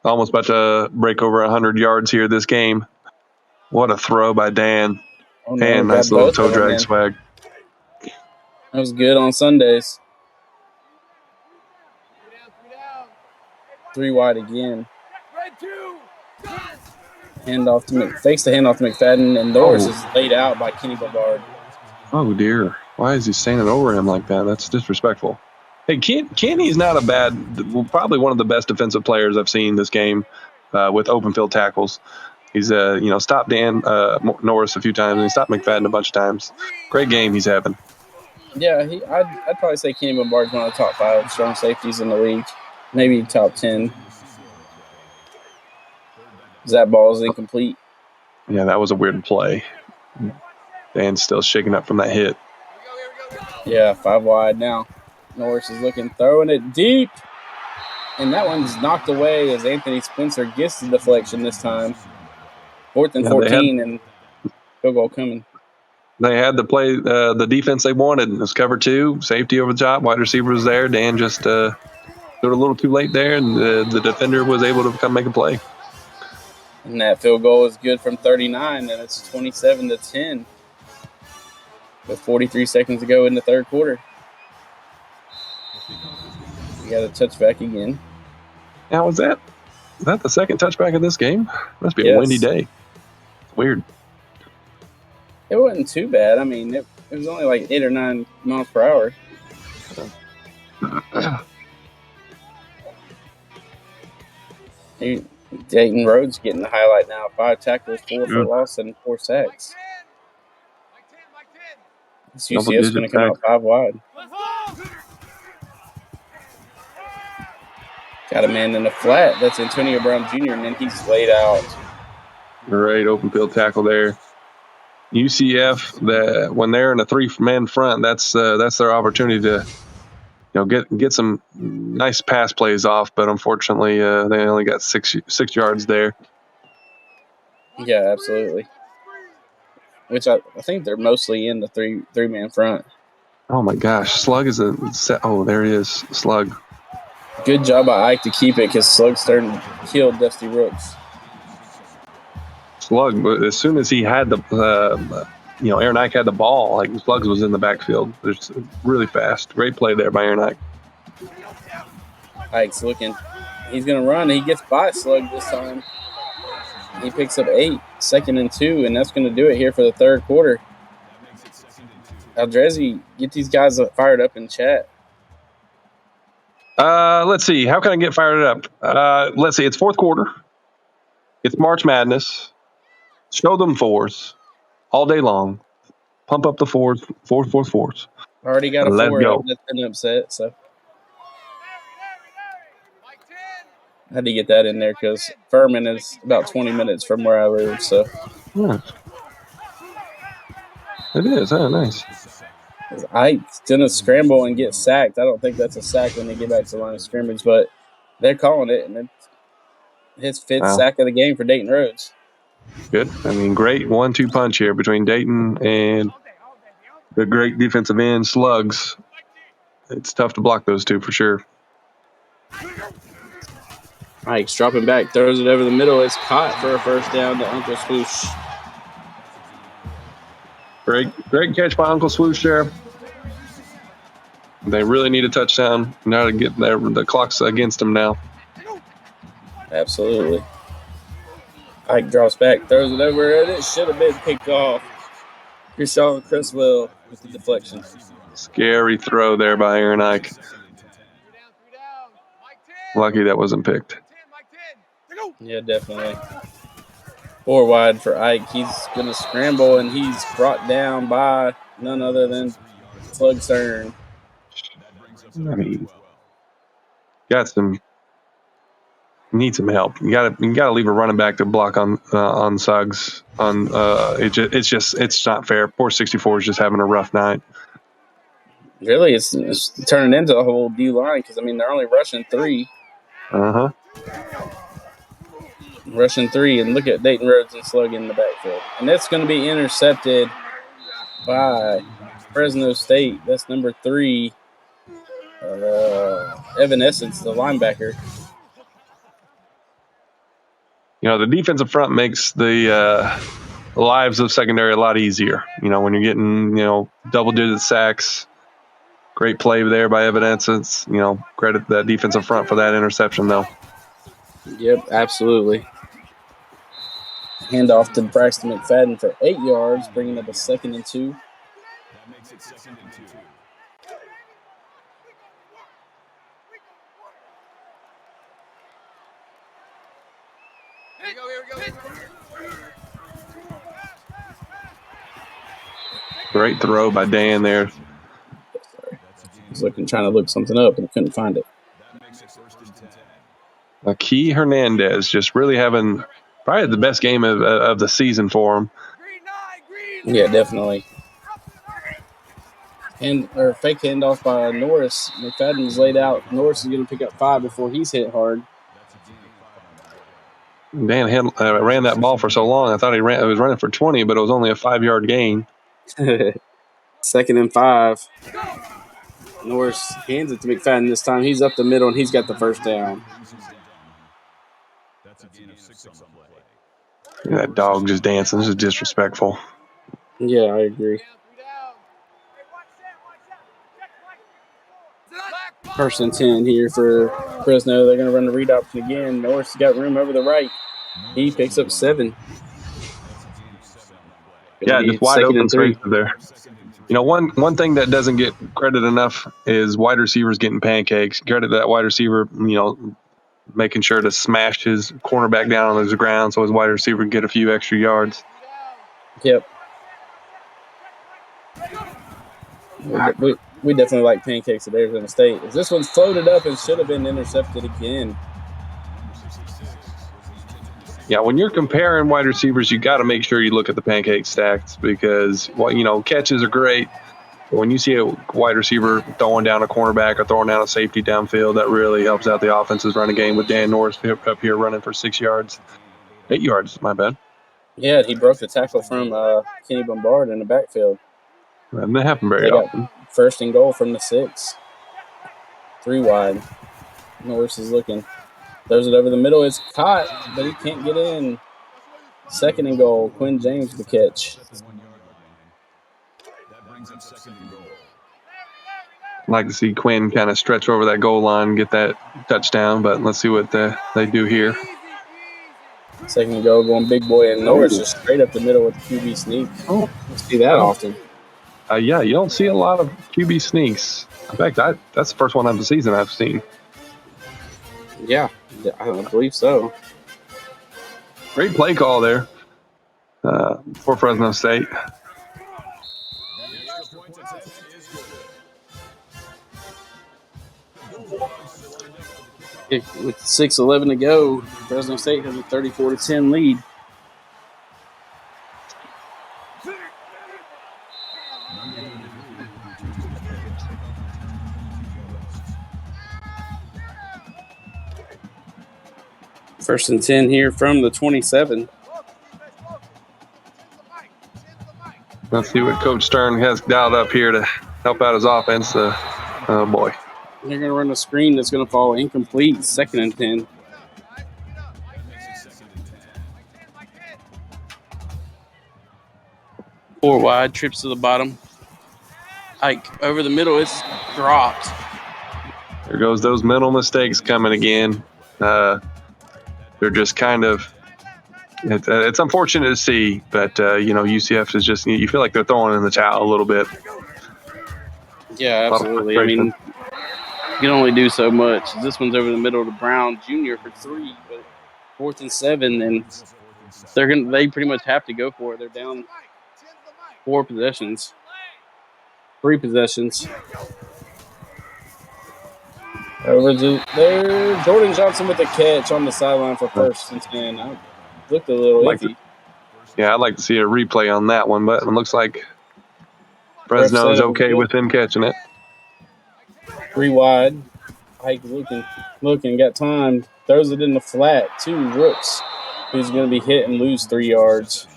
Almost about to break over 100 yards here this game. What a throw by Dan. Oh, no, And nice little toe drag swag. That was good on Sundays. 3 wide again. Fakes the handoff to McFadden, and Norris is laid out by Kenny Bombard. Oh, dear. Why is he standing over him like that? That's disrespectful. Hey, Kenny's not probably one of the best defensive players I've seen this game with open field tackles. He's stopped Dan Norris a few times, and he stopped McFadden a bunch of times. Great game he's having. Yeah, I'd probably say Kenny Bombard's one of the top 5 strong safeties in the league, maybe top 10. That ball is incomplete. Yeah, that was a weird play. Dan's still shaking up from that hit. Yeah, 5 wide now. Norris is looking, throwing it deep. And that one's knocked away as Anthony Spencer gets the deflection this time. 4th and 14, and field goal coming. They had to play the defense they wanted. It was cover 2, safety over the top, wide receiver was there. Dan just threw it a little too late there, and the defender was able to come make a play. And that field goal is good from 39, and it's 27-10 with 43 seconds to go in the third quarter. We got a touchback again. Now, is that the second touchback of this game? Must be a windy day. It's weird. It wasn't too bad. I mean, it was only like 8 or 9 miles per hour. Dayton Rhodes getting the highlight now. 5 tackles, 4 for loss, and 4 sacks. This UCF's going to come out 5 wide. Got a man in the flat. That's Antonio Brown Jr., and then he's laid out. Great open field tackle there. UCF, when they're in a 3-man front, that's their opportunity to get some nice pass plays off. But unfortunately, they only got 6 yards there. Yeah, absolutely. Which I think they're mostly in the 3-man front. Oh my gosh, Slug is there he is, Slug. Good job by Ike to keep it because Slug's starting to kill Dusty Rooks. Slug, but as soon as he had Aaron Ike had the ball, like Slug was in the backfield. It's really fast. Great play there by Aaron Ike. Ike's looking. He's going to run. He gets by Slug this time. He picks up 8, 2nd and 2, and that's going to do it here for the third quarter. Aldrezi, get these guys fired up in chat. Let's see. How can I get fired up? Let's see. It's fourth quarter. It's March Madness. Show them 4s all day long. Pump up the 4s. Already got a 4 that's been upset, so I had to get that in there because Furman is about 20 minutes from where I live. So yeah. It is. Oh, nice. Ike's gonna scramble and get sacked. I don't think that's a sack when they get back to the line of scrimmage, but they're calling it, and it's his 5th sack of the game for Dayton Rhodes. Good. I mean, great 1-2 punch here between Dayton and the great defensive end Slugs. It's tough to block those two for sure. Ike's dropping back, throws it over the middle. It's caught for a first down to Uncle Swoosh. Great catch by Uncle Swoosh there. They really need a touchdown now to get there. The clock's against them now. Absolutely. Ike drops back, throws it over, and it should have been picked off. Krishawn Criswell with the deflection. Scary throw there by Aaron Ike. Lucky that wasn't picked. Yeah, definitely. 4 wide for Ike. He's going to scramble, and he's brought down by none other than Slug Stern. I mean, need some help. You gotta leave a running back to block on Suggs. It's not fair. Poor 64 is just having a rough night. Really, it's turning into a whole D line because they're only rushing 3. Rushing 3, and look at Dayton Rhodes and Slug in the backfield, and that's going to be intercepted by Fresno State. That's number 3, Evanescence, the linebacker. The defensive front makes the lives of secondary a lot easier. When you're getting double-digit sacks. Great play there by Evanescence. Credit that defensive front for that interception, though. Yep, absolutely. Handoff to Braxton McFadden for 8 yards, bringing up a 2nd and 2. That makes it 2nd and 2. Here we go. Great throw by Dan there. Sorry. I was trying to look something up and couldn't find it. That makes it 1st and 10. Key Hernandez just really having probably the best game of the season for him. Yeah, definitely. Fake handoff by Norris. McFadden's laid out. Norris is going to pick up 5 before he's hit hard. Dan ran that ball for so long. I thought he was running for 20, but it was only a 5-yard gain. 2nd and 5. Norris hands it to McFadden this time. He's up the middle, and he's got the first down. That's a gain of 6 on the play. That dog just dancing. This is disrespectful. Yeah, I agree. 1st and 10 here for Fresno. They're going to run the read option again. Norris got room over the right. He picks up 7. Yeah, just wide open spaces there. One thing that doesn't get credit enough is wide receivers getting pancakes. Credit that wide receiver, making sure to smash his cornerback down on the ground so his wide receiver can get a few extra yards. Yep. We definitely like pancakes at Arizona State. This one's floated up and should have been intercepted again. Yeah, when you're comparing wide receivers, you got to make sure you look at the pancake stacks because, catches are great. But when you see a wide receiver throwing down a cornerback or throwing down a safety downfield, that really helps out the offense's running game with Dan Norris up here running for 6 yards. 8 yards, my bad. Yeah, he broke the tackle from Kenny Bombard in the backfield. That doesn't happen very often. 1st and goal from the 6. 3 wide. Norris is looking. Throws it over the middle. It's caught, but he can't get in. 2nd and goal. Quinn James the catch. That brings up 2nd and goal. I'd like to see Quinn kind of stretch over that goal line and get that touchdown, but let's see what they do here. 2nd and goal going big boy, and Norris just straight up the middle with the QB sneak. Oh, you see that often. Yeah, you don't see a lot of QB sneaks. In fact, that's the first one of the season I've seen. Yeah, I believe so. Great play call there for Fresno State. With 6:11 to go, Fresno State has a 34-10 lead. First and 10 here from the 27. Let's see what Coach Stern has dialed up here to help out his offense. Oh, boy. They're going to run a screen that's going to fall incomplete. 2nd and 10. Four wide, trips to the bottom. Ike over the middle, it's dropped. There goes those mental mistakes coming again. They're just kind of it's unfortunate to see, but UCF is just, you feel like they're throwing in the towel a little bit. Yeah, absolutely. I mean, you can only do so much. This one's over the middle to Brown Jr. for 3, but 4th and 7, and they pretty much have to go for it. They're down 4 possessions. 3 possessions. Over to there. Jordan Johnson with a catch on the sideline for 1st and 10. I looked a little iffy. Yeah, I'd like to see a replay on that one, but it looks like Ref Fresno's said it was okay good. with him catching it. 3 wide. Ike looking, got time. Throws it in the flat to Rooks, who's going to be hit and lose 3 yards.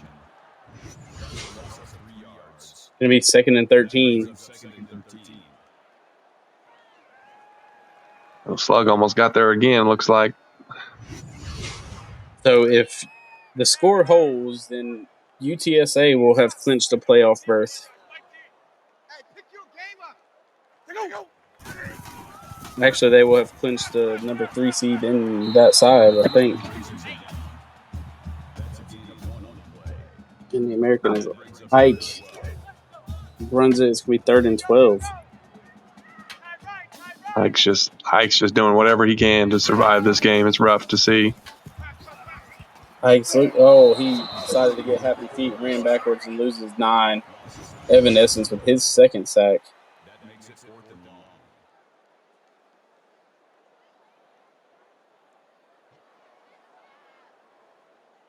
Going to be 2nd and 13. The slug almost got there again, looks like. So if the score holds, then UTSA will have clinched a playoff berth. Actually, they will have clinched the number 3 seed in that side, I think. In the American is Ike runs it. It's going to be 3rd and 12. Ike's just doing whatever he can to survive this game. It's rough to see. Ike's he decided to get happy feet, ran backwards and loses 9. Evan Essence with his 2nd sack.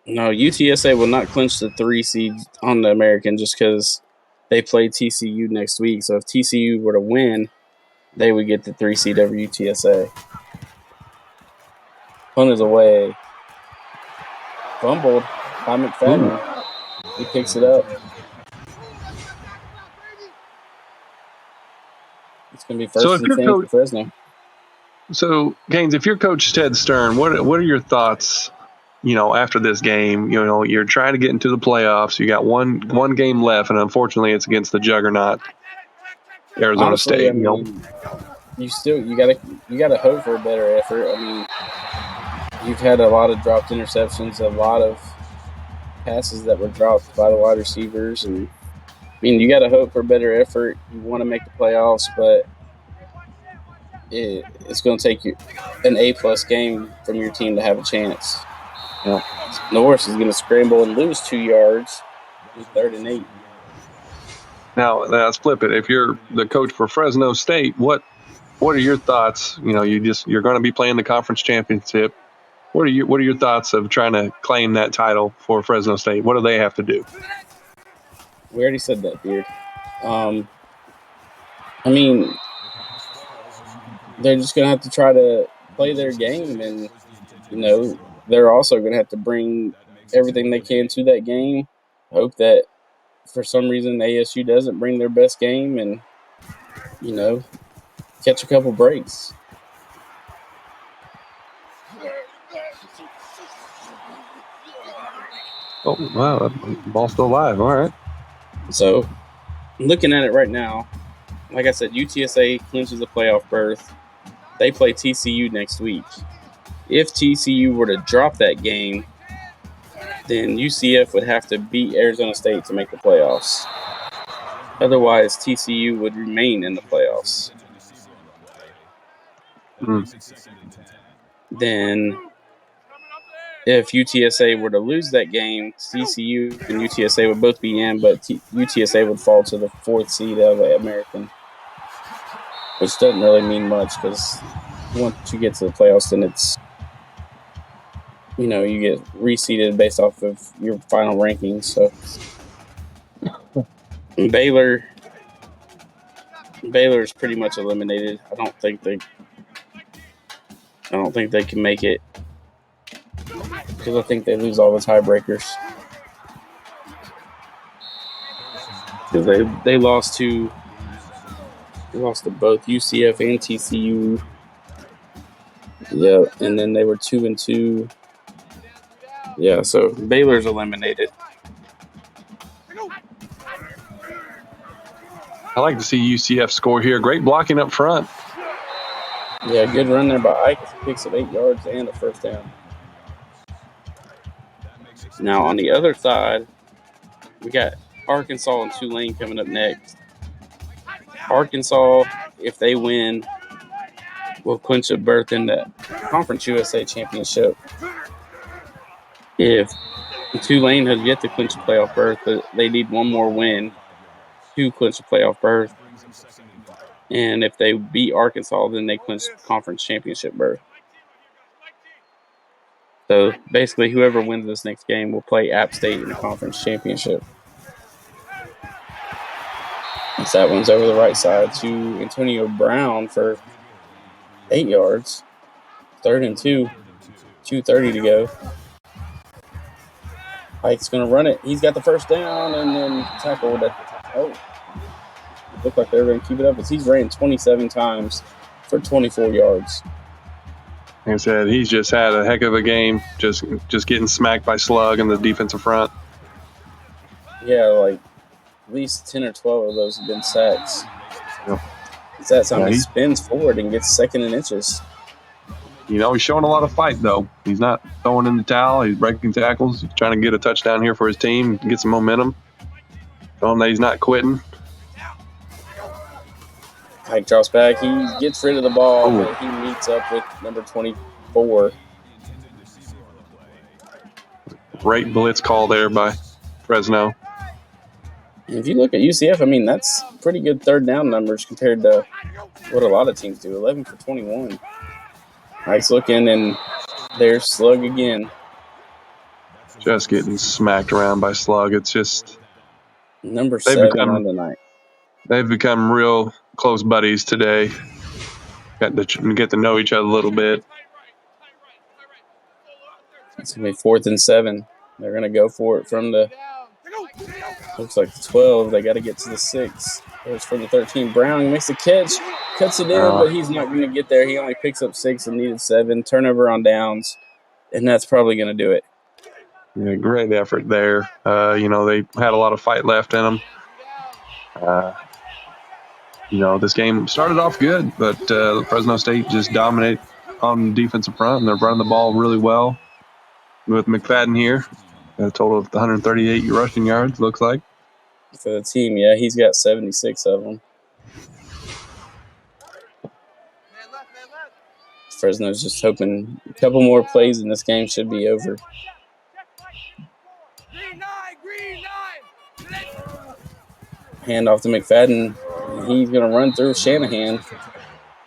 No, UTSA will not clinch the 3 seed on the American just because they play TCU next week. So if TCU were to win, they would get the 3 seed over UTSA. Punt is away. Fumbled by McFadden. He picks it up. It's going to be 1st and 10 for Fresno. So, Gaines, if you're Coach Ted Stern, what are your thoughts, after this game? You're trying to get into the playoffs. You got one game left, and unfortunately it's against the juggernaut Arizona Honestly, State. I mean, you gotta hope for a better effort. I mean, you've had a lot of dropped interceptions, a lot of passes that were dropped by the wide receivers, and I mean, you got to hope for better effort. You want to make the playoffs, but it's going to take you an A+ game from your team to have a chance. Norris is going to scramble and lose 2 yards. 3rd and 8. Now let's flip it. If you're the coach for Fresno State, what are your thoughts? You're going to be playing the conference championship. What are your thoughts of trying to claim that title for Fresno State? What do they have to do? We already said that, Beard. I mean, they're just going to have to try to play their game, and they're also going to have to bring everything they can to that game. Hope that for some reason ASU doesn't bring their best game, and catch a couple breaks. Oh, wow. Ball's still alive. All right. So, looking at it right now, like I said, UTSA clinches a playoff berth. They play TCU next week. If TCU were to drop that game, then UCF would have to beat Arizona State to make the playoffs. Otherwise, TCU would remain in the playoffs. Then, if UTSA were to lose that game, TCU and UTSA would both be in, but UTSA would fall to the 4th seed of the American, which doesn't really mean much because once you get to the playoffs, then it's, you get reseeded based off of your final rankings. So Baylor is pretty much eliminated. I don't think they can make it because I think they lose all the tiebreakers. Because they lost to both UCF and TCU. Yeah, and then they were 2-2. Yeah, so Baylor's eliminated. I like to see UCF score here. Great blocking up front. Yeah, good run there by Ike. He picks up 8 yards and a 1st down. Now, on the other side, we got Arkansas and Tulane coming up next. Arkansas, if they win, will clinch a berth in the Conference USA Championship. If Tulane has yet to clinch a playoff berth, but they need one more win to clinch a playoff berth. And if they beat Arkansas, then they clinch conference championship berth. So basically, whoever wins this next game will play App State in the conference championship. As that one's over the right side to Antonio Brown for 8 yards. 3rd and 2. 2:30 to go. Pike's going to run it. He's got the first down and then tackled. Oh, looked like they were going to keep it up. But he's ran 27 times for 24 yards. Like I said, he's just had a heck of a game, just getting smacked by Slug in the defensive front. Yeah, like at least 10 or 12 of those have been sacks. Yep. It's that time he spins forward and gets 2nd and inches. He's showing a lot of fight, though. He's not throwing in the towel. He's breaking tackles. He's trying to get a touchdown here for his team, get some momentum. Showing that he's not quitting. Pike drops back. He gets rid of the ball, but he meets up with number 24. Great blitz call there by Fresno. If you look at UCF, I mean, that's pretty good 3rd down numbers compared to what a lot of teams do. 11 for 21. Pike's looking, and there's Slug again. Just getting smacked around by Slug. It's just number 7 on the night. They've become real close buddies today. Got to get to know each other a little bit. It's going to be 4th and 7. They're going to go for it from the, looks like the 12. They got to get to the 6. There's from the 13. Brown makes the catch, cuts it in, but he's not going to get there. He only picks up 6 and needed 7. Turnover on downs, and that's probably going to do it. Yeah, great effort there. They had a lot of fight left in them. This game started off good, but Fresno State just dominated on the defensive front, and they're running the ball really well with McFadden here. A total of 138 rushing yards, looks like. For the team, yeah, he's got 76 of them. Fresno's just hoping a couple more plays and this game should be over. Hand off to McFadden. He's going to run through Shanahan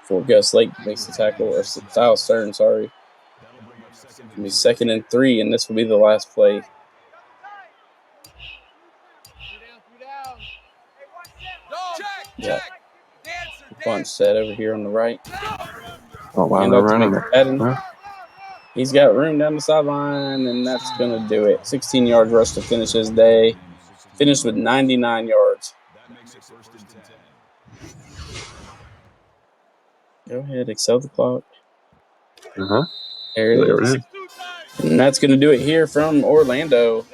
before Gus Lake makes the tackle, or Styles Stern, sorry. It'll be 2nd and 3, and this will be the last play. Yeah. Bunch set over here on the right. Oh, wow, they're running it. He's got room down the sideline, and that's going to do it. 16 yard rush to finish his day. Finished with 99 yards. Go ahead, excel the clock. There it is. And that's going to do it here from Orlando.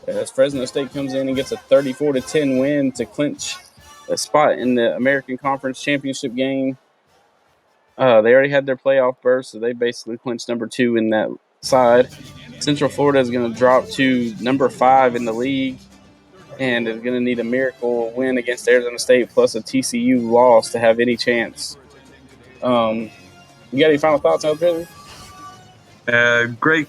As Fresno State comes in and gets a 34-10 win to clinch a spot in the American Conference Championship game. They already had their playoff berth, so they basically clinched number 2 in that side. Central Florida is going to drop to number 5 in the league and is going to need a miracle win against Arizona State plus a TCU loss to have any chance. You got any final thoughts on it, Great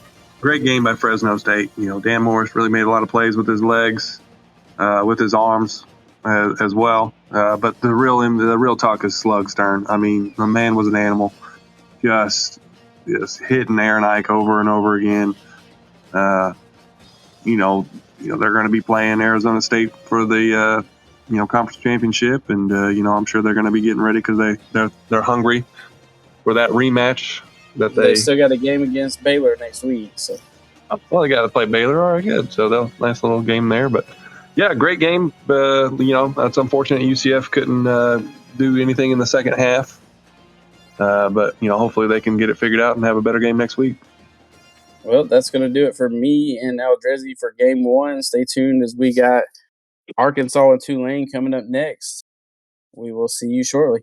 game by Fresno State. Dan Morris really made a lot of plays with his legs, with his arms as well. But the real talk is Slug Stern. I mean, the man was an animal, just hitting Aaron Ike over and over again. They're going to be playing Arizona State for the conference championship, and I'm sure they're going to be getting ready because they're hungry for that rematch. They still got a game against Baylor next week. So, well, they got to play Baylor. All right, good. So they'll nice little game there. But yeah, great game. That's unfortunate UCF couldn't do anything in the second half. But hopefully they can get it figured out and have a better game next week. Well, that's going to do it for me and Aldrezi for game 1. Stay tuned as we got Arkansas and Tulane coming up next. We will see you shortly.